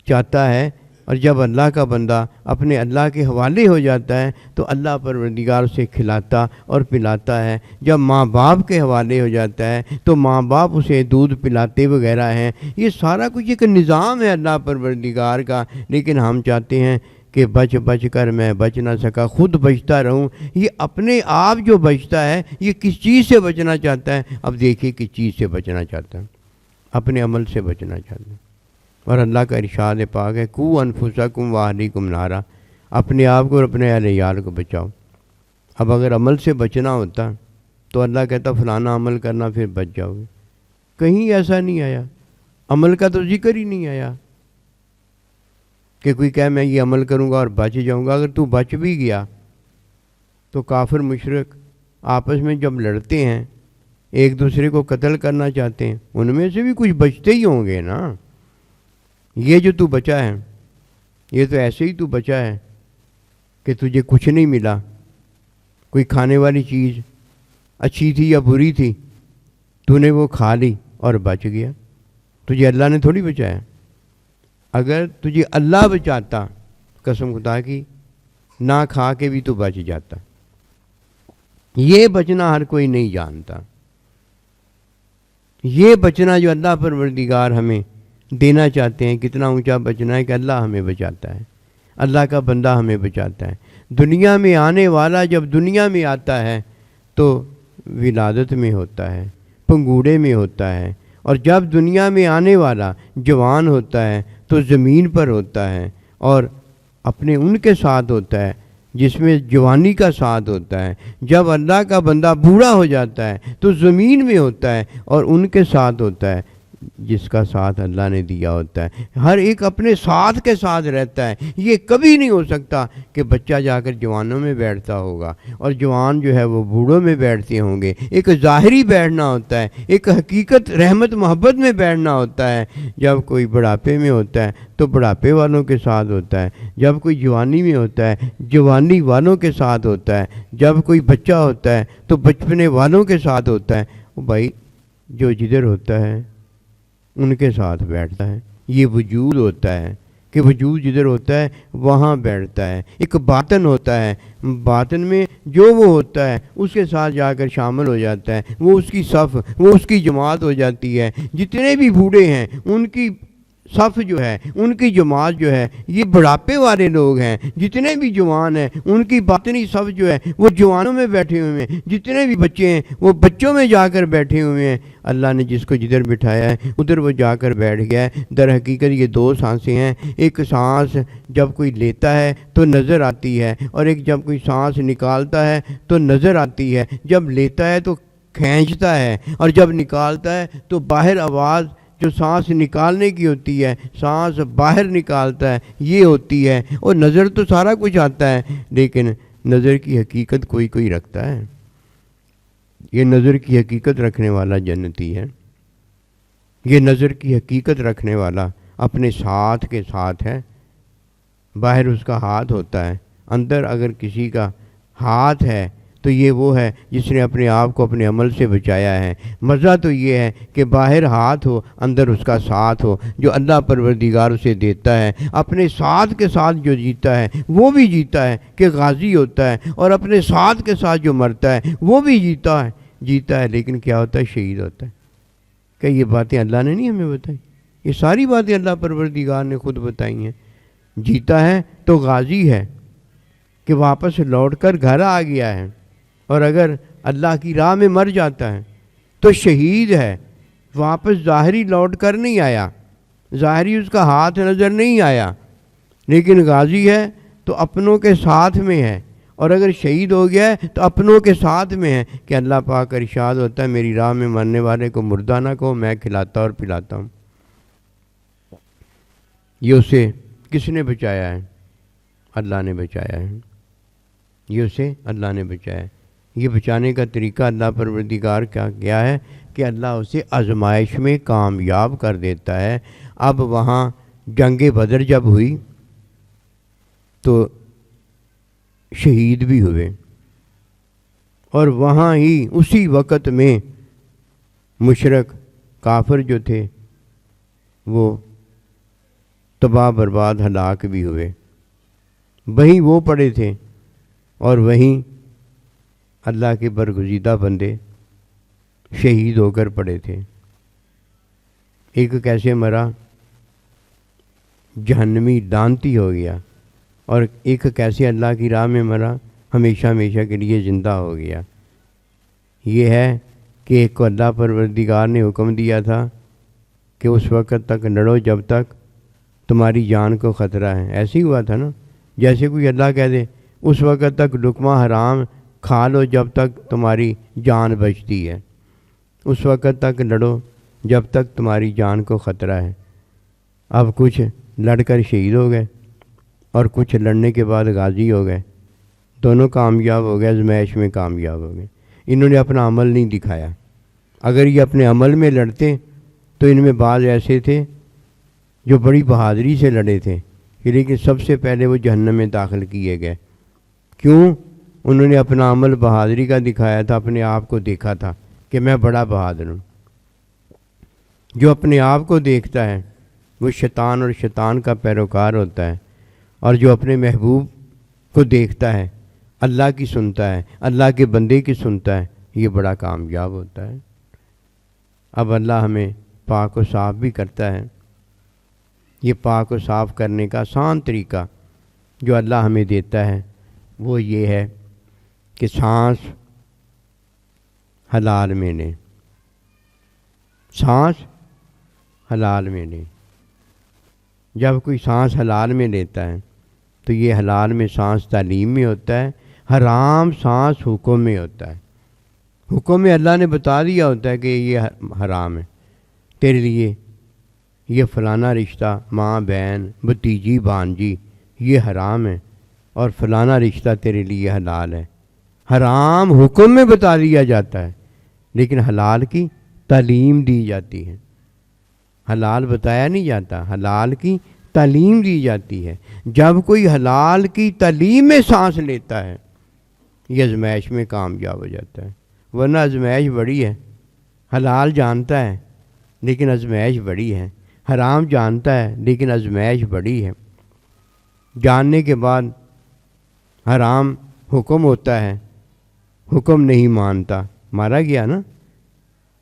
چاہتا ہے، اور جب اللہ کا بندہ اپنے اللہ کے حوالے ہو جاتا ہے تو اللہ پروردگار اسے کھلاتا اور پلاتا ہے۔ جب ماں باپ کے حوالے ہو جاتا ہے تو ماں باپ اسے دودھ پلاتے وغیرہ ہیں۔ یہ سارا کچھ ایک نظام ہے اللہ پروردگار کا، لیکن ہم چاہتے ہیں کہ بچ کر میں بچ نہ سکا، خود بچتا رہوں۔ یہ اپنے آپ جو بچتا ہے یہ کس چیز سے بچنا چاہتا ہے؟ اب دیکھیے کس چیز سے بچنا چاہتا ہے، اپنے عمل سے بچنا چاہتا ہے۔ اور اللہ کا ارشاد پاک ہے قوا انفسکم واہلیکم نارا، اپنے آپ کو اور اپنے اہل عیال کو بچاؤ۔ اب اگر عمل سے بچنا ہوتا تو اللہ کہتا فلانا عمل کرنا پھر بچ جاؤ گے، کہیں ایسا نہیں آیا، عمل کا تو ذکر ہی نہیں آیا کہ کوئی کہے میں یہ عمل کروں گا اور بچ جاؤں گا۔ اگر تو بچ بھی گیا تو کافر مشرک آپس میں جب لڑتے ہیں ایک دوسرے کو قتل کرنا چاہتے ہیں، ان میں سے بھی کچھ بچتے ہی ہوں گے نا۔ یہ جو تو بچا ہے یہ تو ایسے ہی تو بچا ہے کہ تجھے کچھ نہیں ملا، کوئی کھانے والی چیز اچھی تھی یا بری تھی، تو نے وہ کھا لی اور بچ گیا، تجھے اللہ نے تھوڑی بچایا۔ اگر تجھے اللہ بچاتا قسم خدا کی نہ کھا کے بھی تو بچ جاتا۔ یہ بچنا ہر کوئی نہیں جانتا، یہ بچنا جو اللہ پروردگار ہمیں دینا چاہتے ہیں، کتنا اونچا بچنا ہے کہ اللہ ہمیں بچاتا ہے، اللہ کا بندہ ہمیں بچاتا ہے۔ دنیا میں آنے والا جب دنیا میں آتا ہے تو ولادت میں ہوتا ہے، پنگوڑے میں ہوتا ہے، اور جب دنیا میں آنے والا جوان ہوتا ہے تو زمین پر ہوتا ہے، اور اپنے ان کے ساتھ ہوتا ہے جس میں جوانی کا ساتھ ہوتا ہے۔ جب اللہ کا بندہ بوڑھا ہو جاتا ہے تو زمین میں ہوتا ہے اور ان کے ساتھ ہوتا ہے جس کا ساتھ اللہ نے دیا ہوتا ہے۔ ہر ایک اپنے ساتھ کے ساتھ رہتا ہے۔ یہ کبھی نہیں ہو سکتا کہ بچہ جا کر جوانوں میں بیٹھتا ہوگا اور جوان جو ہے وہ بوڑھوں میں بیٹھتے ہوں گے۔ ایک ظاہری بیٹھنا ہوتا ہے، ایک حقیقت رحمت محبت میں بیٹھنا ہوتا ہے۔ جب کوئی بڑھاپے میں ہوتا ہے تو بڑھاپے والوں کے ساتھ ہوتا ہے، جب کوئی جوانی میں ہوتا ہے جوانی والوں کے ساتھ ہوتا ہے، جب کوئی بچہ ہوتا ہے تو بچپنے والوں کے ساتھ ہوتا ہے۔ وہ بھائی جو جدھر ہوتا ہے ان کے ساتھ بیٹھتا ہے۔ یہ وجود ہوتا ہے کہ وجود جدھر ہوتا ہے وہاں بیٹھتا ہے۔ ایک باطن ہوتا ہے، باطن میں جو وہ ہوتا ہے اس کے ساتھ جا کر شامل ہو جاتا ہے، وہ اس کی صف، وہ اس کی جماعت ہو جاتی ہے۔ جتنے بھی بوڑھے ہیں ان کی صف جو ہے، ان کی جماعت جو ہے یہ بڑھاپے والے لوگ ہیں۔ جتنے بھی جوان ہیں ان کی باطنی صف جو ہے وہ جوانوں میں بیٹھے ہوئے ہیں، جتنے بھی بچے ہیں وہ بچوں میں جا کر بیٹھے ہوئے ہیں۔ اللہ نے جس کو جدھر بٹھایا ہے ادھر وہ جا کر بیٹھ گیا ہے۔ در حقیقت یہ دو سانسیں ہیں، ایک سانس جب کوئی لیتا ہے تو نظر آتی ہے، اور ایک جب کوئی سانس نکالتا ہے تو نظر آتی ہے۔ جب لیتا ہے تو کھینچتا ہے، اور جب نکالتا ہے تو باہر آواز جو سانس نکالنے کی ہوتی ہے، سانس باہر نکالتا ہے، یہ ہوتی ہے۔ اور نظر تو سارا کچھ آتا ہے، لیکن نظر کی حقیقت کوئی کوئی رکھتا ہے۔ یہ نظر کی حقیقت رکھنے والا جنتی ہے، یہ نظر کی حقیقت رکھنے والا اپنے ساتھ کے ساتھ ہے۔ باہر اس کا ہاتھ ہوتا ہے، اندر اگر کسی کا ہاتھ ہے تو یہ وہ ہے جس نے اپنے آپ کو اپنے عمل سے بچایا ہے۔ مزہ تو یہ ہے کہ باہر ہاتھ ہو اندر اس کا ساتھ ہو، جو اللہ پروردگار اسے دیتا ہے۔ اپنے ساتھ کے ساتھ جو جیتا ہے وہ بھی جیتا ہے کہ غازی ہوتا ہے، اور اپنے ساتھ کے ساتھ جو مرتا ہے وہ بھی جیتا ہے، لیکن کیا ہوتا ہے؟ شہید ہوتا ہے۔ کہ یہ باتیں اللہ نے نہیں ہمیں بتائی، یہ ساری باتیں اللہ پروردگار نے خود بتائی ہیں۔ جیتا ہے تو غازی ہے کہ واپس لوٹ کر گھر آ گیا ہے، اور اگر اللہ کی راہ میں مر جاتا ہے تو شہید ہے، واپس ظاہری لوٹ کر نہیں آیا، ظاہری اس کا ہاتھ نظر نہیں آیا، لیکن غازی ہے تو اپنوں کے ساتھ میں ہے، اور اگر شہید ہو گیا ہے تو اپنوں کے ساتھ میں ہے کہ اللہ پاک کا ارشاد ہوتا ہے میری راہ میں مرنے والے کو مردہ نہ کہو، میں کھلاتا اور پلاتا ہوں۔ یہ اسے کس نے بچایا ہے؟ اللہ نے بچایا ہے، یہ اسے اللہ نے بچایا ہے۔ یہ بچانے کا طریقہ اللہ پروردگار کا کیا ہے کہ اللہ اسے آزمائش میں کامیاب کر دیتا ہے۔ اب وہاں جنگ بدر جب ہوئی تو شہید بھی ہوئے، اور وہاں ہی اسی وقت میں مشرک کافر جو تھے وہ تباہ برباد ہلاک بھی ہوئے، وہیں وہ پڑے تھے اور وہیں اللہ کے برگزیدہ بندے شہید ہو کر پڑے تھے۔ ایک کیسے مرا؟ جہنمی لعنتی ہو گیا، اور ایک کیسے اللہ کی راہ میں مرا؟ ہمیشہ ہمیشہ کے لیے زندہ ہو گیا۔ یہ ہے کہ ایک کو اللہ پروردگار نے حکم دیا تھا کہ اس وقت تک لڑو جب تک تمہاری جان کو خطرہ ہے۔ ایسے ہی ہوا تھا نا، جیسے کوئی اللہ کہہ دے اس وقت تک لقمہ حرام کھا لو جب تک تمہاری جان بچتی ہے، اس وقت تک لڑو جب تک تمہاری جان کو خطرہ ہے۔ اب کچھ لڑ کر شہید ہو گئے اور کچھ لڑنے کے بعد غازی ہو گئے، دونوں کامیاب ہو گئے، آزمائش میں کامیاب ہو گئے۔ انہوں نے اپنا عمل نہیں دکھایا۔ اگر یہ اپنے عمل میں لڑتے تو ان میں بعض ایسے تھے جو بڑی بہادری سے لڑے تھے، لیکن سب سے پہلے وہ جہنم میں داخل کیے گئے۔ کیوں؟ انہوں نے اپنا عمل بہادری کا دکھایا تھا، اپنے آپ کو دیکھا تھا کہ میں بڑا بہادر ہوں۔ جو اپنے آپ کو دیکھتا ہے وہ شیطان اور شیطان کا پیروکار ہوتا ہے، اور جو اپنے محبوب کو دیکھتا ہے، اللہ کی سنتا ہے، اللہ کے بندے کی سنتا ہے، یہ بڑا کامیاب ہوتا ہے۔ اب اللہ ہمیں پاک و صاف بھی کرتا ہے۔ یہ پاک و صاف کرنے کا آسان طریقہ جو اللہ ہمیں دیتا ہے وہ یہ ہے کہ سانس حلال میں لیں، سانس حلال میں لیں۔ جب کوئی سانس حلال میں لیتا ہے تو یہ حلال میں سانس تعلیم میں ہوتا ہے، حرام سانس حکم میں ہوتا ہے۔ حکم میں اللہ نے بتا دیا ہوتا ہے کہ یہ حرام ہے تیرے لیے، یہ فلانا رشتہ ماں بہن بھتیجی بھانجی یہ حرام ہے، اور فلانا رشتہ تیرے لیے حلال ہے۔ حرام حکم میں بتا دیا جاتا ہے، لیکن حلال کی تعلیم دی جاتی ہے۔ حلال بتایا نہیں جاتا، حلال کی تعلیم دی جاتی ہے۔ جب کوئی حلال کی تعلیم میں سانس لیتا ہے یہ آزمائش میں کامیاب ہو جاتا ہے، ورنہ آزمائش بڑی ہے۔ حلال جانتا ہے لیکن آزمائش بڑی ہے، حرام جانتا ہے لیکن آزمائش بڑی ہے۔ جاننے کے بعد حرام حکم ہوتا ہے، حکم نہیں مانتا، مارا گیا نا۔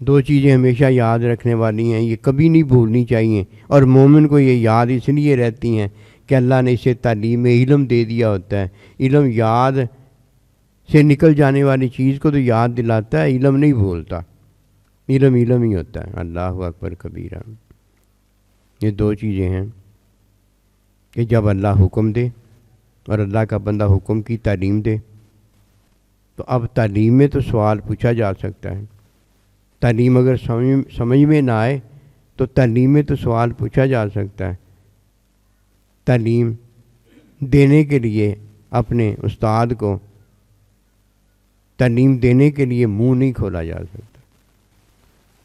دو چیزیں ہمیشہ یاد رکھنے والی ہیں، یہ کبھی نہیں بھولنی چاہیے، اور مومن کو یہ یاد اس لیے رہتی ہیں کہ اللہ نے اسے تعلیم علم دے دیا ہوتا ہے۔ علم یاد سے نکل جانے والی چیز کو تو یاد دلاتا ہے، علم نہیں بھولتا، علم علم ہی ہوتا ہے۔ اللہ اکبر کبیرہ۔ یہ دو چیزیں ہیں کہ جب اللہ حکم دے اور اللہ کا بندہ حکم کی تعلیم دے تو اب تعلیم میں تو سوال پوچھا جا سکتا ہے۔ تعلیم اگر سمجھ میں نہ آئے تو تعلیم میں تو سوال پوچھا جا سکتا ہے۔ تعلیم دینے کے لیے اپنے استاد کو تعلیم دینے کے لیے منہ نہیں کھولا جا سکتا۔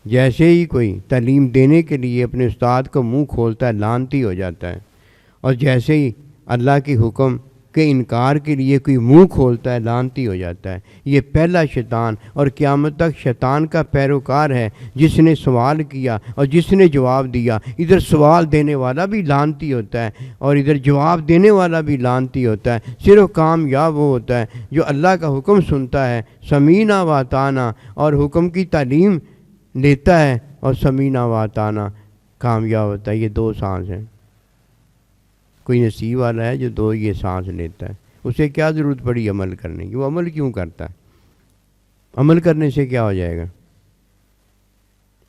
جیسے ہی کوئی تعلیم دینے کے لیے اپنے استاد کو منہ کھولتا ہے لعنتی ہو جاتا ہے، اور جیسے ہی اللہ کے حکم کے انکار کے لیے کوئی منہ کھولتا ہے لعنتی ہو جاتا ہے۔ یہ پہلا شیطان اور قیامت تک شیطان کا پیروکار ہے، جس نے سوال کیا اور جس نے جواب دیا۔ ادھر سوال دینے والا بھی لعنتی ہوتا ہے اور ادھر جواب دینے والا بھی لعنتی ہوتا ہے۔ صرف کامیاب وہ ہوتا ہے جو اللہ کا حکم سنتا ہے، سمینا و اطعنا، اور حکم کی تعلیم لیتا ہے، اور سمینا و اطعنا کامیاب ہوتا ہے۔ یہ دو سانس ہیں۔ کوئی نصیب والا ہے جو دو یہ سانس لیتا ہے، اسے کیا ضرورت پڑی عمل کرنے کی؟ وہ عمل کیوں کرتا ہے؟ عمل کرنے سے کیا ہو جائے گا؟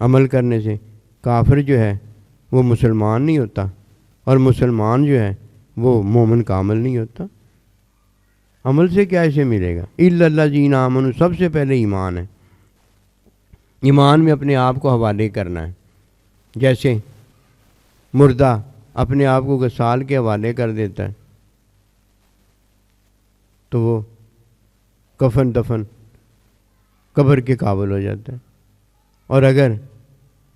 عمل کرنے سے کافر جو ہے وہ مسلمان نہیں ہوتا، اور مسلمان جو ہے وہ مومن کامل نہیں ہوتا۔ عمل سے کیا اسے ملے گا؟ الا الذین آمنوا، سب سے پہلے ایمان ہے، ایمان میں اپنے آپ کو حوالے کرنا ہے۔ جیسے مردہ اپنے آپ کو غسال کے حوالے کر دیتا ہے تو وہ کفن دفن قبر کے قابل ہو جاتا ہے، اور اگر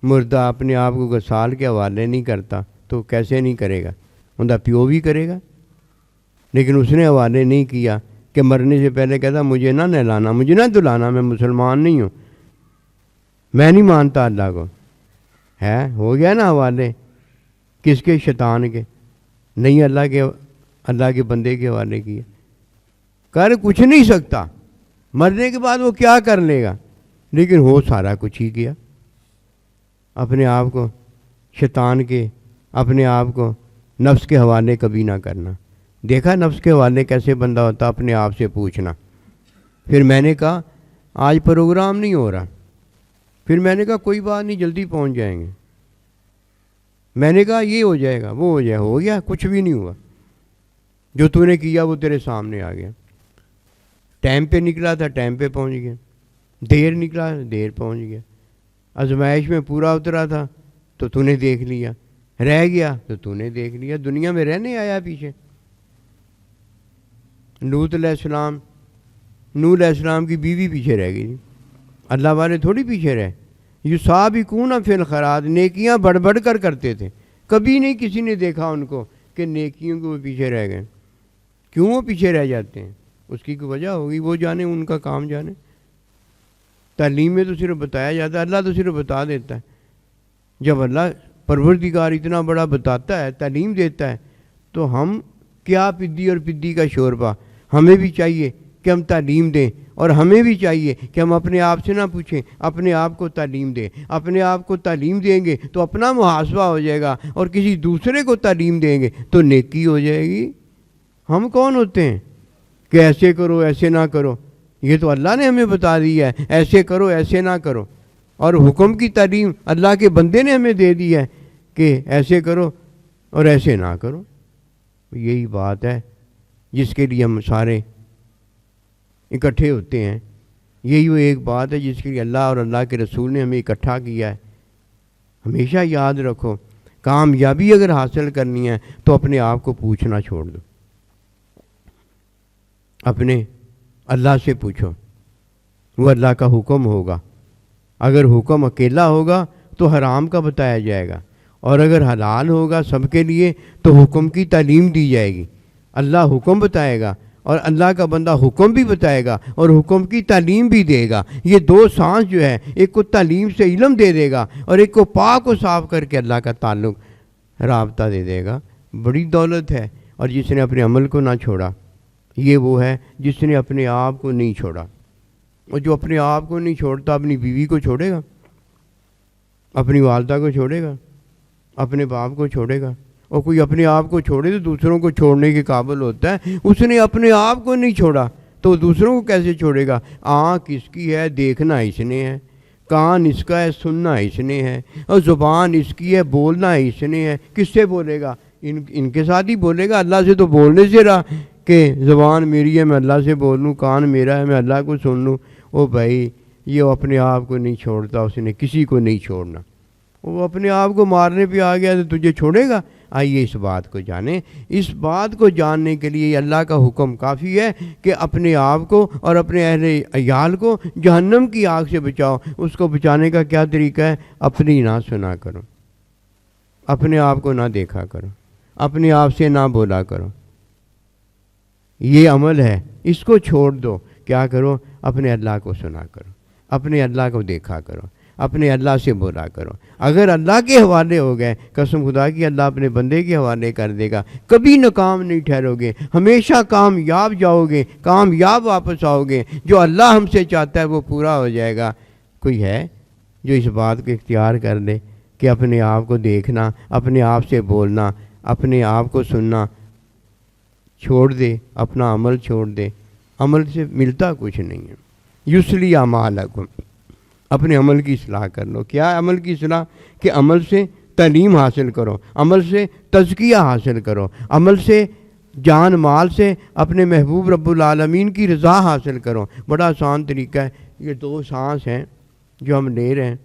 مردہ اپنے آپ کو غسال کے حوالے نہیں کرتا تو کیسے نہیں کرے گا؟ اندھا پیو بھی کرے گا، لیکن اس نے حوالے نہیں کیا کہ مرنے سے پہلے کہتا مجھے نہ نہلانا، مجھے نہ دلانا، میں مسلمان نہیں ہوں، میں نہیں مانتا اللہ کو، ہے ہو گیا نا حوالے، کس کے؟ شیطان کے، نہیں اللہ کے بندے کے حوالے کیا۔ کر کچھ نہیں سکتا، مرنے کے بعد وہ کیا کر لے گا، لیکن ہو سارا کچھ ہی کیا۔ اپنے آپ کو شیطان کے، اپنے آپ کو نفس کے حوالے کبھی نہ کرنا۔ دیکھا نفس کے حوالے کیسے بندہ ہوتا؟ اپنے آپ سے پوچھنا۔ پھر میں نے کہا آج پروگرام نہیں ہو رہا، پھر میں نے کہا کوئی بات نہیں، جلدی پہنچ جائیں گے، میں نے کہا یہ ہو جائے گا، وہ ہو جائے، ہو گیا، کچھ بھی نہیں ہوا، جو تو نے کیا وہ تیرے سامنے آ گیا۔ ٹائم پہ نکلا تھا، ٹائم پہ پہنچ گیا، دیر نکلا، دیر پہنچ گیا، آزمائش میں پورا اترا تھا تو نے دیکھ لیا، رہ گیا تو نے دیکھ لیا، دنیا میں رہنے آیا پیچھے۔ نوح علیہ السلام کی بیوی پیچھے رہ گئی، اللہ والے تھوڑی پیچھے رہے۔ یسابقون فی الخیرات، نیکیاں بڑھ بڑھ کر کرتے تھے، کبھی نہیں کسی نے دیکھا ان کو کہ نیکیوں کو وہ پیچھے رہ گئے۔ کیوں وہ پیچھے رہ جاتے ہیں؟ اس کی کوئی وجہ ہوگی، وہ جانے، ان کا کام جانے۔ تعلیم میں تو صرف بتایا جاتا ہے، اللہ تو صرف بتا دیتا ہے۔ جب اللہ پروردگار اتنا بڑا بتاتا ہے، تعلیم دیتا ہے، تو ہم کیا پدی اور پدی کا شوربہ، ہمیں بھی چاہیے کہ ہم تعلیم دیں، اور ہمیں بھی چاہیے کہ ہم اپنے آپ سے نہ پوچھیں، اپنے آپ کو تعلیم دیں۔ اپنے آپ کو تعلیم دیں گے تو اپنا محاسبہ ہو جائے گا، اور کسی دوسرے کو تعلیم دیں گے تو نیکی ہو جائے گی۔ ہم کون ہوتے ہیں کہ ایسے کرو ایسے نہ کرو؟ یہ تو اللہ نے ہمیں بتا دیا ہے، ایسے کرو ایسے نہ کرو، اور حکم کی تعلیم اللہ کے بندے نے ہمیں دے دی ہے کہ ایسے کرو اور ایسے نہ کرو۔ یہی بات ہے جس کے لیے ہم سارے اکٹھے ہوتے ہیں، یہی وہ ایک بات ہے جس کے لیے اللہ اور اللہ کے رسول نے ہمیں اکٹھا کیا ہے۔ ہمیشہ یاد رکھو، کامیابی اگر حاصل کرنی ہے تو اپنے آپ کو پوچھنا چھوڑ دو، اپنے اللہ سے پوچھو، وہ اللہ کا حکم ہوگا۔ اگر حکم اکیلا ہوگا تو حرام کا بتایا جائے گا، اور اگر حلال ہوگا سب کے لیے تو حکم کی تعلیم دی جائے گی۔ اللہ حکم بتائے گا اور اللہ کا بندہ حکم بھی بتائے گا اور حکم کی تعلیم بھی دے گا۔ یہ دو سانس جو ہے، ایک کو تعلیم سے علم دے دے گا اور ایک کو پاک و صاف کر کے اللہ کا تعلق رابطہ دے دے گا۔ بڑی دولت ہے، اور جس نے اپنے عمل کو نہ چھوڑا، یہ وہ ہے جس نے اپنے آپ کو نہیں چھوڑا۔ اور جو اپنے آپ کو نہیں چھوڑتا اپنی بیوی کو چھوڑے گا، اپنی والدہ کو چھوڑے گا، اپنے باپ کو چھوڑے گا؟ اور کوئی اپنے آپ کو چھوڑے تو دوسروں کو چھوڑنے کے قابل ہوتا ہے۔ اس نے اپنے آپ کو نہیں چھوڑا تو دوسروں کو کیسے چھوڑے گا؟ آنکھ اس کی ہے، دیکھنا اس نے ہے، کان اس کا ہے، سننا اس نے ہے، اور زبان اس کی ہے، بولنا اس نے ہے۔ کس سے بولے گا؟ ان کے ساتھ ہی بولے گا۔ اللہ سے تو بولنے سے رہا کہ زبان میری ہے، میں اللہ سے بول لوں، کان میرا ہے، میں اللہ کو سن لوں۔ او بھائی، یہ اپنے آپ کو نہیں چھوڑتا، اس نے کسی کو نہیں چھوڑنا۔ وہ اپنے آپ کو مارنے پہ آ گیا تو تجھے چھوڑے گا؟ آئیے اس بات کو جانیں۔ اس بات کو جاننے کے لیے اللہ کا حکم کافی ہے کہ اپنے آپ کو اور اپنے اہل عیال کو جہنم کی آگ سے بچاؤ۔ اس کو بچانے کا کیا طریقہ ہے؟ اپنی نہ سنا کرو، اپنے آپ کو نہ دیکھا کرو، اپنے آپ سے نہ بولا کرو۔ یہ عمل ہے، اس کو چھوڑ دو۔ کیا کرو؟ اپنے اللہ کو سنا کرو، اپنے اللہ کو دیکھا کرو، اپنے اللہ سے بولا کرو۔ اگر اللہ کے حوالے ہو گئے، قسم خدا کی اللہ اپنے بندے کے حوالے کر دے گا، کبھی ناکام نہیں ٹھہرو گے، ہمیشہ کامیاب جاؤ گے، کامیاب واپس آؤ گے۔ جو اللہ ہم سے چاہتا ہے وہ پورا ہو جائے گا۔ کوئی ہے جو اس بات کو اختیار کر لے کہ اپنے آپ کو دیکھنا، اپنے آپ سے بولنا، اپنے آپ کو سننا چھوڑ دے، اپنا عمل چھوڑ دے؟ عمل سے ملتا کچھ نہیں ہے۔ یصلی اعمالکم، اپنے عمل کی اصلاح کر لو۔ کیا عمل کی اصلاح؟ کہ عمل سے تعلیم حاصل کرو، عمل سے تزکیہ حاصل کرو، عمل سے جان مال سے اپنے محبوب رب العالمین کی رضا حاصل کرو۔ بڑا آسان طریقہ ہے، یہ 2 سانس ہیں جو ہم لے رہے ہیں،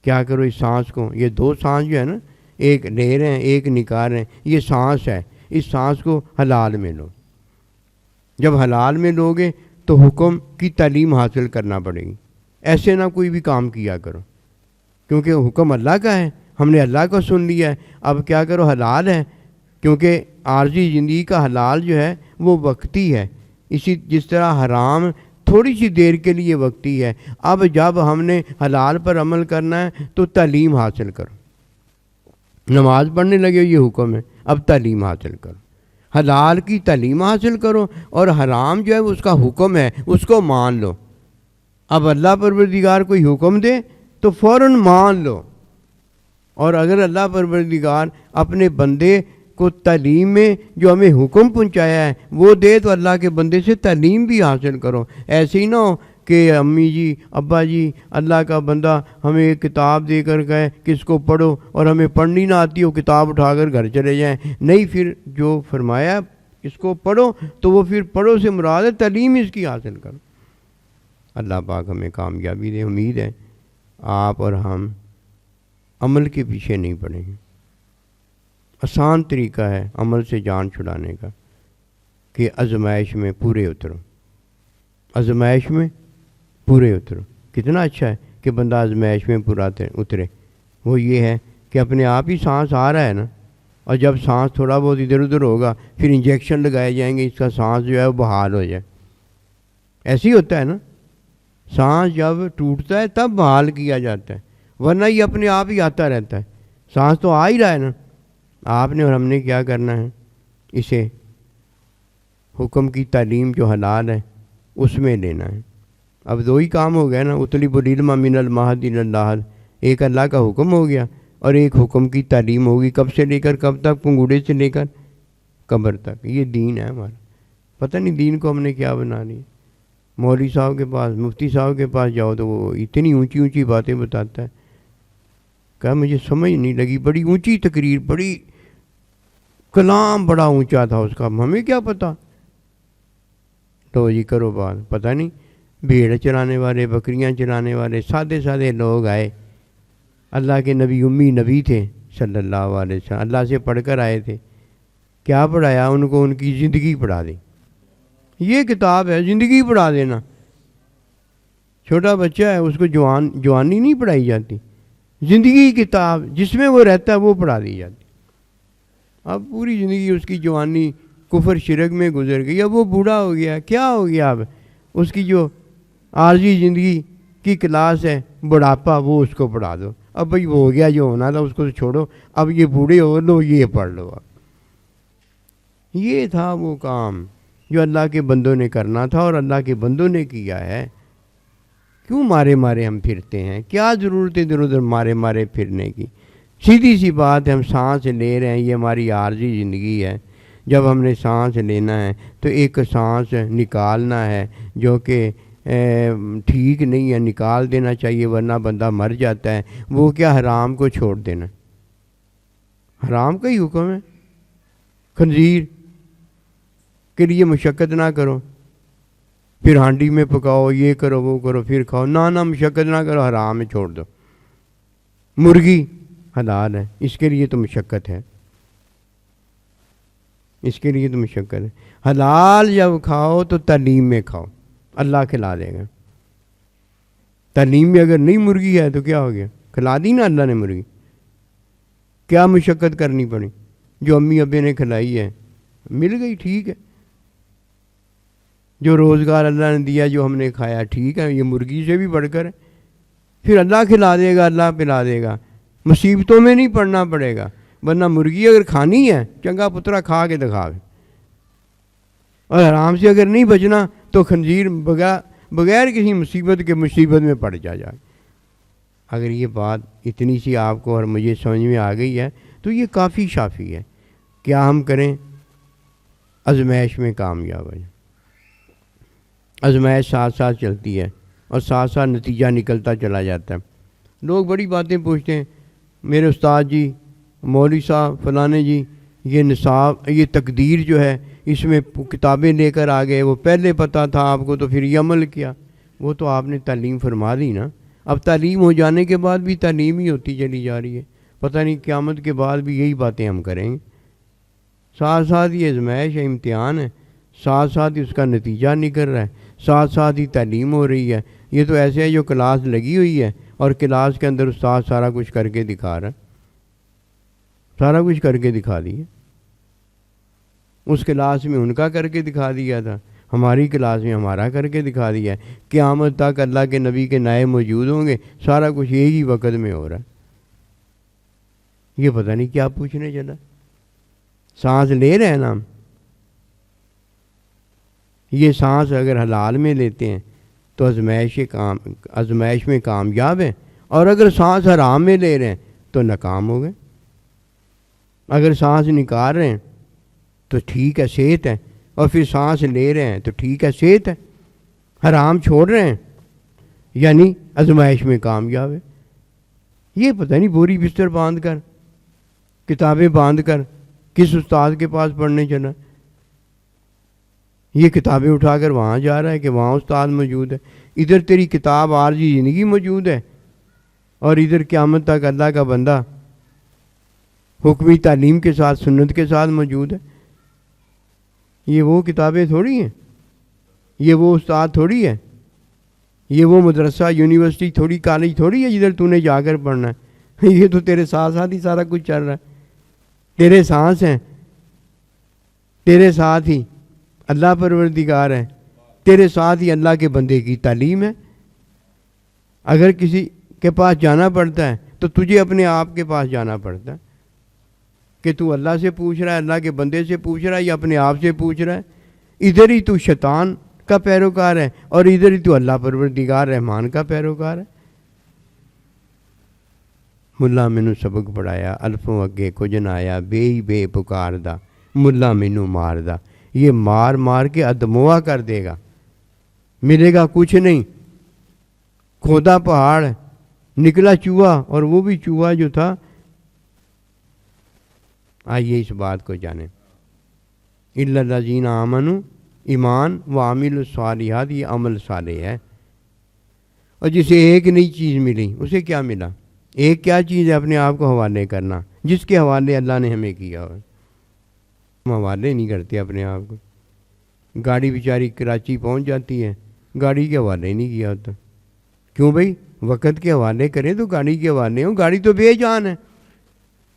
کیا کرو اس سانس کو، یہ 2 سانس جو ہے نا، ایک لے رہے ہیں ایک نکال رہے ہیں، یہ سانس ہے، اس سانس کو حلال میں لو۔ جب حلال میں لوگے تو حکم کی تعلیم حاصل کرنا پڑے گی، ایسے نہ کوئی بھی کام کیا کرو، کیونکہ حکم اللہ کا ہے، ہم نے اللہ کو سن لیا ہے۔ اب کیا کرو، حلال ہے، کیونکہ عارضی زندگی کا حلال جو ہے وہ وقتی ہے، جس طرح حرام تھوڑی سی دیر کے لیے وقتی ہے۔ اب جب ہم نے حلال پر عمل کرنا ہے تو تعلیم حاصل کرو، نماز پڑھنے لگے یہ حکم ہے، اب تعلیم حاصل کرو، حلال کی تعلیم حاصل کرو، اور حرام جو ہے اس کا حکم ہے، اس کو مان لو۔ اب اللہ پروردگار کوئی حکم دے تو فوراً مان لو، اور اگر اللہ پروردگار اپنے بندے کو تعلیم میں جو ہمیں حکم پہنچایا ہے وہ دے تو اللہ کے بندے سے تعلیم بھی حاصل کرو۔ ایسے ہی نہ ہو کہ امی جی ابا جی اللہ کا بندہ ہمیں ایک کتاب دے کر گئے کہ اس کو پڑھو، اور ہمیں پڑھنی نہ آتی وہ کتاب اٹھا کر گھر چلے جائیں۔ نہیں، پھر جو فرمایا اس کو پڑھو تو وہ پھر پڑھو سے مراد ہے تعلیم اس کی حاصل کرو۔ اللہ پاک ہمیں کامیابی دے۔ امید ہے آپ اور ہم عمل کے پیچھے نہیں پڑیں گے۔ آسان طریقہ ہے عمل سے جان چھڑانے کا کہ آزمائش میں پورے اترو، آزمائش میں پورے اترو۔ کتنا اچھا ہے کہ بندہ آزمائش میں پورا اترے۔ وہ یہ ہے کہ اپنے آپ ہی سانس آ رہا ہے نا، اور جب سانس تھوڑا بہت ادھر ادھر ہوگا پھر انجیکشن لگائے جائیں گے، اس کا سانس جو ہے وہ بحال ہو جائے۔ ایسے ہی ہوتا ہے نا، سانس جب ٹوٹتا ہے تب بحال کیا جاتا ہے، ورنہ یہ اپنے آپ ہی آتا رہتا ہے۔ سانس تو آ ہی رہا ہے نا، آپ نے اور ہم نے کیا کرنا ہے، اسے حکم کی تعلیم جو حلال ہے اس میں لینا ہے۔ اب 2 ہی کام ہو گیا نا، اطلب العلم من المہد الی اللحد، ایک اللہ کا حکم ہو گیا اور ایک حکم کی تعلیم ہوگی، کب سے لے کر کب تک، پنگوڑے سے لے کر قبر تک۔ یہ دین ہے ہمارا۔ پتہ نہیں دین کو ہم نے کیا بنا لیا۔ مولوی صاحب کے پاس، مفتی صاحب کے پاس جاؤ تو وہ اتنی اونچی اونچی باتیں بتاتا ہے، کہا مجھے سمجھ نہیں لگی، بڑی اونچی تقریر، بڑی کلام بڑا اونچا تھا اس کا، ہمیں کیا پتہ۔ تو جی کرو بات، پتہ نہیں بھیڑ چرانے والے، بکریاں چرانے والے سادے سادے لوگ آئے، اللہ کے نبی امی نبی تھے صلی اللہ علیہ وسلم، اللہ سے پڑھ کر آئے تھے۔ کیا پڑھایا ان کو؟ ان کی زندگی پڑھا دی۔ یہ کتاب ہے، زندگی پڑھا دینا۔ چھوٹا بچہ ہے اس کو جوانی نہیں پڑھائی جاتی، زندگی کی کتاب جس میں وہ رہتا ہے وہ پڑھا دی جاتی۔ اب پوری زندگی اس کی جوانی کفر شرک میں گزر گئی، اب وہ بوڑھا ہو گیا، کیا ہو گیا؟ اب اس کی جو عارضی زندگی کی کلاس ہے بڑھاپا، وہ اس کو پڑھا دو۔ اب بھائی وہ ہو گیا جو ہونا تھا، اس کو چھوڑو، اب یہ بوڑھے ہو لو، یہ پڑھ لو۔ اب یہ تھا وہ کام جو اللہ کے بندوں نے کرنا تھا، اور اللہ کے بندوں نے کیا ہے۔ کیوں مارے مارے ہم پھرتے ہیں؟ کیا ضرورت ہے ادھر ادھر مارے مارے پھرنے کی؟ سیدھی سی بات ہے، ہم سانس لے رہے ہیں، یہ ہماری عارضی زندگی ہے۔ جب ہم نے سانس لینا ہے تو ایک سانس نکالنا ہے جو کہ ٹھیک نہیں ہے، نکال دینا چاہیے ورنہ بندہ مر جاتا ہے۔ وہ کیا؟ حرام کو چھوڑ دینا، حرام کا ہی حکم ہے۔ خنزیر کے لیے مشقت نہ کرو، پھر ہانڈی میں پکاؤ، یہ کرو وہ کرو، پھر کھاؤ، نہ مشقت نہ کرو، حرام میں چھوڑ دو۔ مرغی حلال ہے، اس کے لیے تو مشقت ہے، اس کے لیے تو مشقت ہے۔ حلال جب کھاؤ تو تعلیم میں کھاؤ، اللہ کھلا دے گا۔ تعلیم میں اگر نہیں مرغی ہے تو کیا ہو گیا؟ کھلا دی نا اللہ نے مرغی، کیا مشقت کرنی پڑی؟ جو امی ابے نے کھلائی ہے مل گئی، ٹھیک ہے۔ جو روزگار اللہ نے دیا، جو ہم نے کھایا، ٹھیک ہے، یہ مرغی سے بھی بڑھ کر ہے۔ پھر اللہ کھلا دے گا، اللہ پلا دے گا، مصیبتوں میں نہیں پڑنا پڑے گا۔ ورنہ مرغی اگر کھانی ہے، چنگا پترا کھا کے دکھاوے، اور حرام سے اگر نہیں بچنا تو خنزیر بغیر کسی مصیبت کے مصیبت میں پڑ جائے۔ اگر یہ بات اتنی سی آپ کو اور مجھے سمجھ میں آ گئی ہے تو یہ کافی شافی ہے۔ کیا ہم کریں؟ آزمائش میں کامیاب ہو جائیں۔ آزمائش ساتھ ساتھ چلتی ہے اور ساتھ ساتھ نتیجہ نکلتا چلا جاتا ہے۔ لوگ بڑی باتیں پوچھتے ہیں، میرے استاد جی، مولوی صاحب فلانے جی، یہ نصاب، یہ تقدیر جو ہے، اس میں کتابیں لے کر آ گئے، وہ پہلے پتہ تھا آپ کو تو پھر یہ عمل کیا، وہ تو آپ نے تعلیم فرما دی نا۔ اب تعلیم ہو جانے کے بعد بھی تعلیم ہی ہوتی چلی جا رہی ہے، پتہ نہیں قیامت کے بعد بھی یہی باتیں ہم کریں گے۔ ساتھ ساتھ یہ آزمائش ہے، امتحان ہے، ساتھ ساتھ ہی اس کا نتیجہ نکل رہا ہے، ساتھ ساتھ ہی تعلیم ہو رہی ہے۔ یہ تو ایسے ہے جو کلاس لگی ہوئی ہے اور کلاس کے اندر استاد سارا کچھ کر کے دکھا رہا ہے، سارا کچھ کر کے دکھا دیا۔ اس کلاس میں ان کا کر کے دکھا دیا تھا، ہماری کلاس میں ہمارا کر کے دکھا دیا ہے۔ قیامت تک اللہ کے نبی کے نائب موجود ہوں گے، سارا کچھ ایک ہی وقت میں ہو رہا ہے۔ یہ پتہ نہیں کیا پوچھنے چلا۔ سانس لے رہے ہیں نا ہم، یہ سانس اگر حلال میں لیتے ہیں تو آزمائش میں کامیاب ہیں، اور اگر سانس حرام میں لے رہے ہیں تو ناکام ہو گئے۔ اگر سانس نکال رہے ہیں تو ٹھیک ہے، صحت ہے، اور پھر سانس لے رہے ہیں تو ٹھیک ہے، صحت ہے۔ حرام چھوڑ رہے ہیں یعنی آزمائش میں کامیاب ہے۔ یہ پتہ نہیں بوری بستر باندھ کر، کتابیں باندھ کر کس استاد کے پاس پڑھنے چلا، یہ کتابیں اٹھا کر وہاں جا رہا ہے کہ وہاں استاد موجود ہے۔ ادھر تیری کتاب عارضی زندگی موجود ہے، اور ادھر قیامت تک اللہ کا بندہ حکمی تعلیم کے ساتھ، سنت کے ساتھ موجود ہے۔ یہ وہ کتابیں تھوڑی ہیں، یہ وہ استاد تھوڑی ہے، یہ وہ مدرسہ، یونیورسٹی تھوڑی، کالج تھوڑی ہے جدھر تو نے جا کر پڑھنا ہے۔ یہ تو تیرے ساتھ ساتھ ہی سارا کچھ چل رہا ہے، تیرے سانس ہیں، تیرے ساتھ ہی اللہ پروردگار ہے، تیرے ساتھ ہی اللہ کے بندے کی تعلیم ہے۔ اگر کسی کے پاس جانا پڑتا ہے تو تجھے اپنے آپ کے پاس جانا پڑتا ہے کہ تو اللہ سے پوچھ رہا ہے، اللہ کے بندے سے پوچھ رہا ہے، یا اپنے آپ سے پوچھ رہا ہے۔ ادھر ہی تو شیطان کا پیروکار ہے اور ادھر ہی تو اللہ پروردگار رحمان کا پیروکار ہے۔ ملا مینو سبق پڑھایا، الفوں اگے کچھ نہ آیا، بے ہی بے پکار دا، ملا مینو مار دا۔ یہ مار مار کے ادموا کر دے گا، ملے گا کچھ نہیں۔ کھودا پہاڑ، نکلا چوہا، اور وہ بھی چوہا جو تھا، آئیے اس بات کو جانیں۔ الا الذین آمنوا، ایمان، وعملوا الصالحات، یہ عمل صالح ہے۔ اور جسے ایک نئی چیز ملی، اسے کیا ملا؟ ایک کیا چیز ہے؟ اپنے آپ کو حوالے کرنا، جس کے حوالے اللہ نے ہمیں کیا ہو۔ ہم حوالے نہیں کرتے اپنے آپ کو۔ گاڑی بیچاری کراچی پہنچ جاتی ہے، گاڑی کے حوالے نہیں کیا ہوتا۔ کیوں بھائی؟ وقت کے حوالے کریں تو گاڑی کے حوالے ہوں، گاڑی تو بے جان ہے،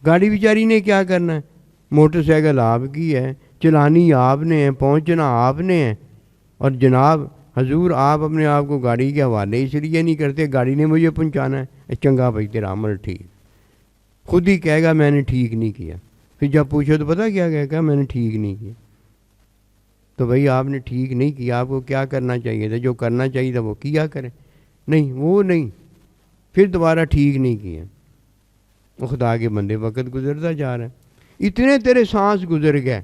گاڑی بیچاری نے کیا کرنا ہے؟ موٹر سائیکل آپ کی ہے، چلانی آپ نے ہے، پہنچنا آپ نے ہے، اور جناب حضور آپ اپنے آپ کو گاڑی کے حوالے اس لیے نہیں کرتے، گاڑی نے مجھے پہنچانا ہے۔ چنگا بھائی تیرا عمل ٹھیک، خود ہی کہے گا میں نے ٹھیک نہیں کیا، پھر جب پوچھو تو پتہ کیا کہے گا؟ میں نے ٹھیک نہیں کیا۔ تو بھائی آپ نے ٹھیک نہیں کیا، آپ کو کیا کرنا چاہیے تھا؟ جو کرنا چاہیے تھا وہ کیا کرے، نہیں وہ نہیں، پھر دوبارہ ٹھیک نہیں کیا۔ وہ خدا کے بندے، وقت گزرتا جا رہا ہے، اتنے تیرے سانس گزر گئے،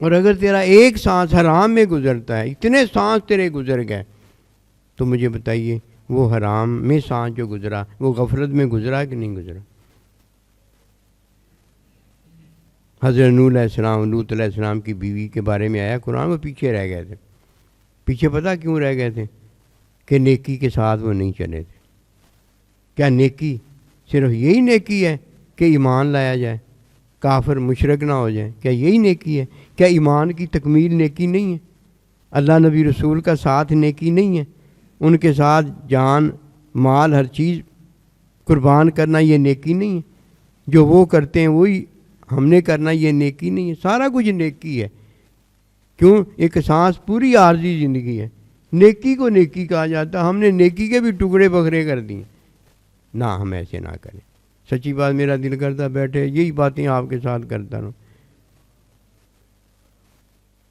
اور اگر تیرا ایک سانس حرام میں گزرتا ہے، اتنے سانس تیرے گزر گئے، تو مجھے بتائیے وہ حرام میں سانس جو گزرا وہ غفلت میں گزرا کہ نہیں گزرا؟ حضرت نوح علیہ السلام، لوط علیہ السلام کی بیوی کے بارے میں آیا قرآن، وہ پیچھے رہ گئے تھے۔ پیچھے پتہ کیوں رہ گئے تھے؟ کہ نیکی کے ساتھ وہ نہیں چلے تھے۔ کیا نیکی صرف یہی نیکی ہے کہ ایمان لایا جائے، کافر مشرک نہ ہو جائے؟ کیا یہی نیکی ہے؟ کیا ایمان کی تکمیل نیکی نہیں ہے؟ اللہ نبی رسول کا ساتھ نیکی نہیں ہے؟ ان کے ساتھ جان مال ہر چیز قربان کرنا یہ نیکی نہیں ہے؟ جو وہ کرتے ہیں وہی ہم نے کرنا یہ نیکی نہیں ہے؟ سارا کچھ نیکی ہے۔ کیوں؟ ایک سانس پوری عارضی زندگی ہے، نیکی کو نیکی کہا جاتا۔ ہم نے نیکی کے بھی ٹکڑے بکھرے کر دیے۔ نہ، ہم ایسے نہ کریں۔ سچی بات، میرا دل کرتا بیٹھے یہی باتیں آپ کے ساتھ کرتا رہوں۔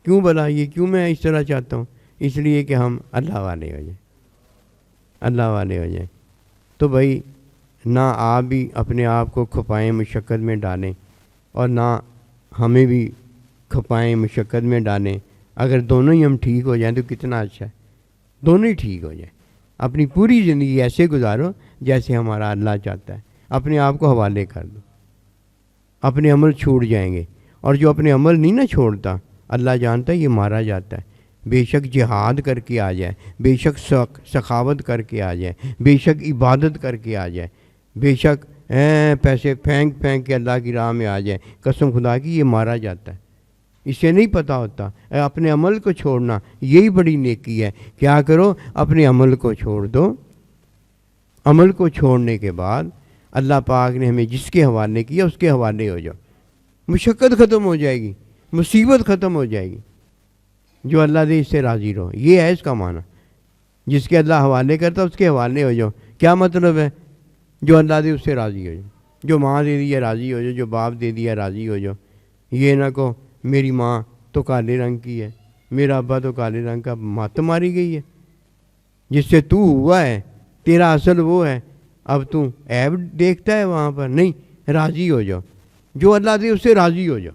کیوں بھلا؟ یہ کیوں میں اس طرح چاہتا ہوں؟ اس لیے کہ ہم اللہ والے ہو جائیں، اللہ والے ہو جائیں۔ تو بھائی نہ آپ بھی اپنے آپ کو کھپائیں، مشقت میں ڈالیں، اور نہ ہمیں بھی کھپائیں، مشقت میں ڈالیں۔ اگر دونوں ہی ہم ٹھیک ہو جائیں تو کتنا اچھا ہے، دونوں ہی ٹھیک ہو جائیں۔ اپنی پوری زندگی ایسے گزارو جیسے ہمارا اللہ چاہتا ہے، اپنے آپ کو حوالے کر دو، اپنے عمل چھوٹ جائیں گے، اور جو اپنے عمل نہیں نہ چھوڑتا اللہ جانتا ہے یہ مارا جاتا ہے۔ بے شک جہاد کر کے آ جائے، بے شک سخاوت کر کے آ جائے، بے شک عبادت کر کے آ جائے، بے شک پیسے پھینک کے اللہ کی راہ میں آ جائے، قسم خدا کی یہ مارا جاتا ہے۔ اسے نہیں پتہ ہوتا اپنے عمل کو چھوڑنا یہی بڑی نیکی ہے۔ کیا کرو؟ اپنے عمل کو چھوڑ دو۔ عمل کو چھوڑنے کے بعد اللہ پاک نے ہمیں جس کے حوالے کیا اس کے حوالے ہو جاؤ، مشقت ختم ہو جائے گی، مصیبت ختم ہو جائے گی۔ جو اللہ دے اس سے راضی رہو، یہ ہے اس کا معنی۔ جس کے اللہ حوالے کرتا اس کے حوالے ہو جاؤ۔ کیا مطلب ہے؟ جو اللہ دے اس سے راضی ہو جاؤ، جو ماں دے دیا راضی ہو جاؤ، جو باپ دے دیا راضی ہو جاؤ۔ یہ نہ کہو میری ماں تو کالے رنگ کی ہے، میرا ابا تو کالے رنگ کا، مت ماری گئی ہے، جس سے تو ہوا ہے تیرا اصل وہ ہے، اب تو عیب دیکھتا ہے وہاں پر۔ نہیں، راضی ہو جاؤ، جو اللہ دے اس سے راضی ہو جاؤ۔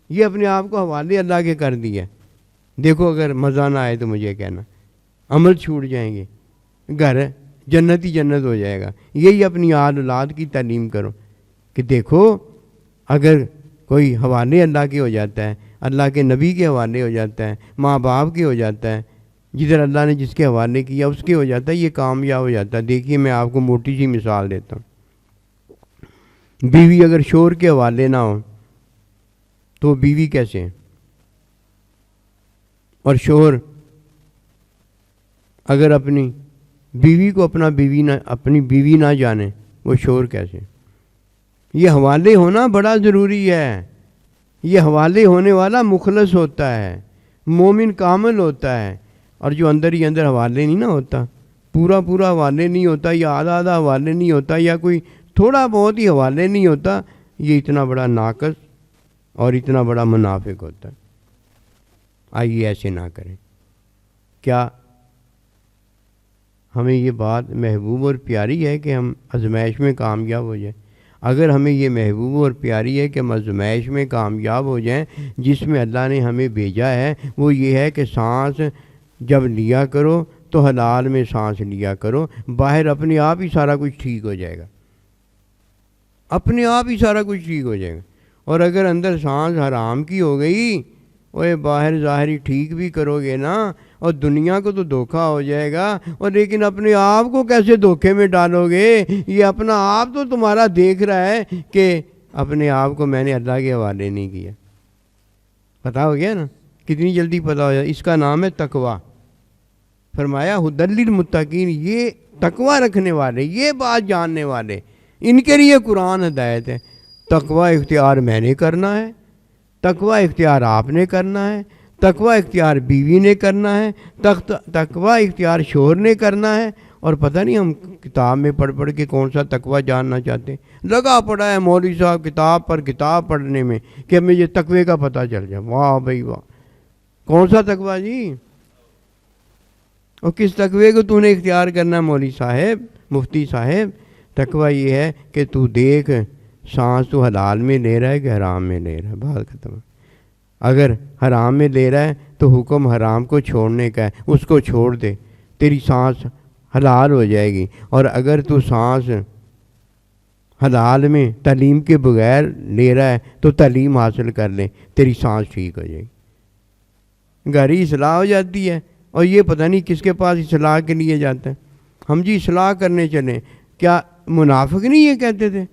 یہ اپنے آپ کو حوالے اللہ کے کر دیا۔ دیکھو اگر مزہ نہ آئے تو مجھے کہنا، عمل چھوٹ جائیں گے، گھر جنت ہی جنت ہو جائے گا۔ یہی اپنی اولاد کی تعلیم کرو کہ دیکھو اگر کوئی حوالے اللہ کے ہو جاتا ہے، اللہ کے نبی کے حوالے ہو جاتا ہے، ماں باپ کے ہو جاتا ہے، جدھر اللہ نے جس کے حوالے کیا اس کے ہو جاتا ہے، یہ کامیاب ہو جاتا ہے۔ دیکھیے میں آپ کو موٹی سی مثال دیتا ہوں۔ بیوی اگر شوہر کے حوالے نہ ہو تو بیوی کیسے ہے؟ اور شوہر اگر اپنی بیوی کو اپنی بیوی نہ جانے، وہ شوہر کیسے؟ یہ حوالے ہونا بڑا ضروری ہے۔ یہ حوالے ہونے والا مخلص ہوتا ہے، مومن کامل ہوتا ہے۔ اور جو اندر ہی اندر حوالے نہیں نہ ہوتا، پورا حوالے نہیں ہوتا، یا آدھا حوالے نہیں ہوتا، یا کوئی تھوڑا بہت ہی حوالے نہیں ہوتا، یہ اتنا بڑا ناقص اور اتنا بڑا منافق ہوتا ہے۔ آئیے ایسے نہ کریں۔ کیا ہمیں یہ بات محبوب اور پیاری ہے کہ ہم آزمائش میں کامیاب ہو جائیں؟ اگر ہمیں یہ محبوب اور پیاری ہے کہ ہم آزمائش میں کامیاب ہو جائیں، جس میں اللہ نے ہمیں بھیجا ہے وہ یہ ہے کہ سانس جب لیا کرو تو حلال میں سانس لیا کرو، باہر اپنے آپ ہی سارا کچھ ٹھیک ہو جائے گا، اپنے آپ ہی سارا کچھ ٹھیک ہو جائے گا۔ اور اگر اندر سانس حرام کی ہو گئی، وہ باہر ظاہری ٹھیک بھی کرو گے نا، اور دنیا کو تو دھوکہ ہو جائے گا، اور لیکن اپنے آپ کو کیسے دھوکے میں ڈالو گے؟ یہ اپنا آپ تو تمہارا دیکھ رہا ہے کہ اپنے آپ کو میں نے اللہ کے حوالے نہیں کیا۔ پتہ ہو گیا نا؟ کتنی جلدی پتہ ہو جائے۔ اس کا نام ہے تقویٰ۔ فرمایا ھدی للمتقین، یہ تقویٰ رکھنے والے، یہ بات جاننے والے، ان کے لیے قرآن ہدایت ہے۔ تقویٰ اختیار میں نے کرنا ہے، تقویٰ اختیار آپ نے کرنا ہے، تقویٰ اختیار بیوی نے کرنا ہے، تقویٰ اختیار شوہر نے کرنا ہے۔ اور پتہ نہیں ہم کتاب میں پڑھ کے کون سا تقویٰ جاننا چاہتے ہیں۔ لگا پڑا ہے مولوی صاحب کتاب پر کتاب پڑھنے میں کہ ہمیں یہ تقوی کا پتہ چل جائے۔ واہ بھائی واہ، کون سا تقویٰ جی؟ اور کس تقوی کو تو نے اختیار کرنا ہے مولوی صاحب، مفتی صاحب؟ تقویٰ یہ ہے کہ تو دیکھ سانس تو حلال میں لے رہا ہے کہ حرام میں لے رہا ہے، بات ختم۔ اگر حرام میں لے رہا ہے تو حکم حرام کو چھوڑنے کا ہے، اس کو چھوڑ دے، تیری سانس حلال ہو جائے گی۔ اور اگر تو سانس حلال میں تعلیم کے بغیر لے رہا ہے تو تعلیم حاصل کر لے، تیری سانس ٹھیک ہو جائے گی، گھری اصلاح ہو جاتی ہے۔ اور یہ پتہ نہیں کس کے پاس اصلاح کے لیے جاتا ہے۔ ہم جی اصلاح کرنے چلیں، کیا منافق نہیں یہ کہتے تھے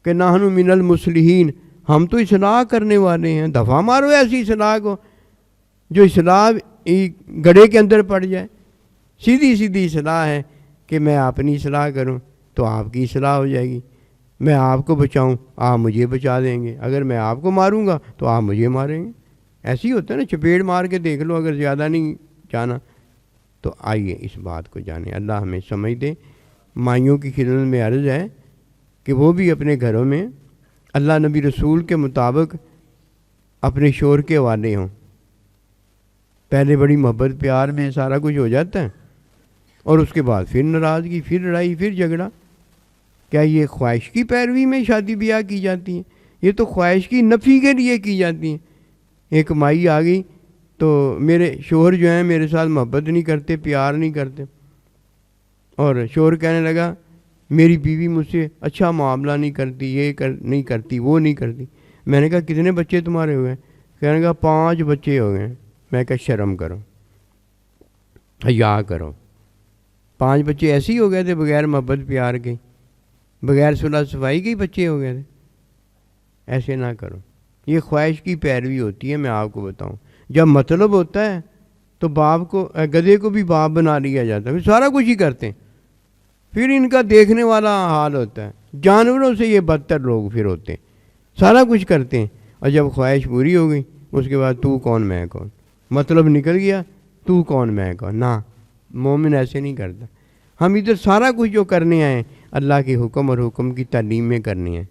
کہ نحن من المصلحین، ہم تو اصلاح کرنے والے ہیں؟ دفعہ مارو ایسی اصلاح کو جو اصلاح گڑھے کے اندر پڑ جائے۔ سیدھی اصلاح ہے کہ میں اپنی اصلاح کروں تو آپ کی اصلاح ہو جائے گی، میں آپ کو بچاؤں آپ مجھے بچا دیں گے، اگر میں آپ کو ماروں گا تو آپ مجھے ماریں گے۔ ایسے ہی ہوتا ہے نا، چپیڑ مار کے دیکھ لو، اگر زیادہ نہیں جانا تو آئیے اس بات کو جانیں۔ اللہ ہمیں سمجھ دے۔ مائیوں کی خدمت میں عرض ہے کہ وہ بھی اپنے گھروں میں اللہ نبی رسول کے مطابق اپنے شوہر کے حوالے ہوں۔ پہلے بڑی محبت پیار میں سارا کچھ ہو جاتا ہے، اور اس کے بعد پھر ناراضگی، پھر لڑائی، پھر جھگڑا۔ کیا یہ خواہش کی پیروی میں شادی بیاہ کی جاتی ہیں؟ یہ تو خواہش کی نفی کے لیے کی جاتی ہیں۔ ایک مائی آ گئی تو میرے شوہر جو ہیں میرے ساتھ محبت نہیں کرتے، پیار نہیں کرتے، اور شوہر کہنے لگا میری بیوی مجھ سے اچھا معاملہ نہیں کرتی، نہیں کرتی، وہ نہیں کرتی۔ میں نے کہا کتنے بچے تمہارے ہوئے ہیں؟ کہنے کا 5 بچے ہو گئے ہیں۔ میں کہا شرم کرو، حیا کرو۔ 5 بچے ایسے ہی ہو گئے تھے بغیر محبت پیار کے، بغیر صلح صفائی کے ہی بچے ہو گئے تھے۔ ایسے نہ کرو، یہ خواہش کی پیروی ہوتی ہے۔ میں آپ کو بتاؤں، جب مطلب ہوتا ہے تو باپ کو، گدھے کو بھی باپ بنا لیا جاتا ہے، پھر سارا کچھ ہی کرتے ہیں۔ پھر ان کا دیکھنے والا حال ہوتا ہے، جانوروں سے یہ بدتر لوگ پھر ہوتے ہیں، سارا کچھ کرتے ہیں، اور جب خواہش پوری ہو گئی اس کے بعد تو کون میں کون، مطلب نکل گیا تو کون میں کون۔ نہ، مومن ایسے نہیں کرتا۔ ہم ادھر سارا کچھ جو کرنے آئے اللہ کے حکم اور حکم کی تعلیم میں کرنے ہیں۔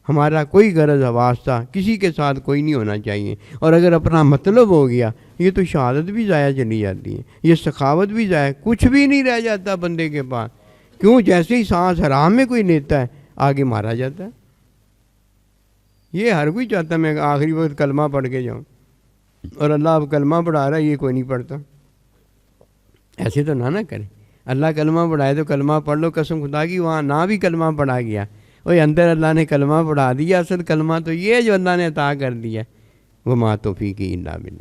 ہمارا کوئی غرض واسطہ کسی کے ساتھ کوئی نہیں ہونا چاہیے، اور اگر اپنا مطلب ہو گیا یہ تو شہادت بھی ضائع چلی جاتی ہے، یہ سخاوت بھی ضائع، کچھ بھی نہیں رہ جاتا بندے کے پاس۔ کیوں؟ جیسے ہی سانس حرام میں کوئی لیتا ہے آگے مارا جاتا ہے۔ یہ ہر کوئی چاہتا ہے میں آخری وقت کلمہ پڑھ کے جاؤں، اور اللہ اب کلمہ پڑھا رہا ہے یہ کوئی نہیں پڑھتا۔ ایسے تو نہ کریں۔ اللہ کلمہ پڑھائے تو کلمہ پڑھ لو، قسم خدا کی وہاں نہ بھی کلمہ پڑھا گیا، وہ اندر اللہ نے کلمہ پڑھا دیا، اصل کلمہ تو یہ ہے جو اللہ نے عطا کر دیا۔ وما توفیقی الا باللہ۔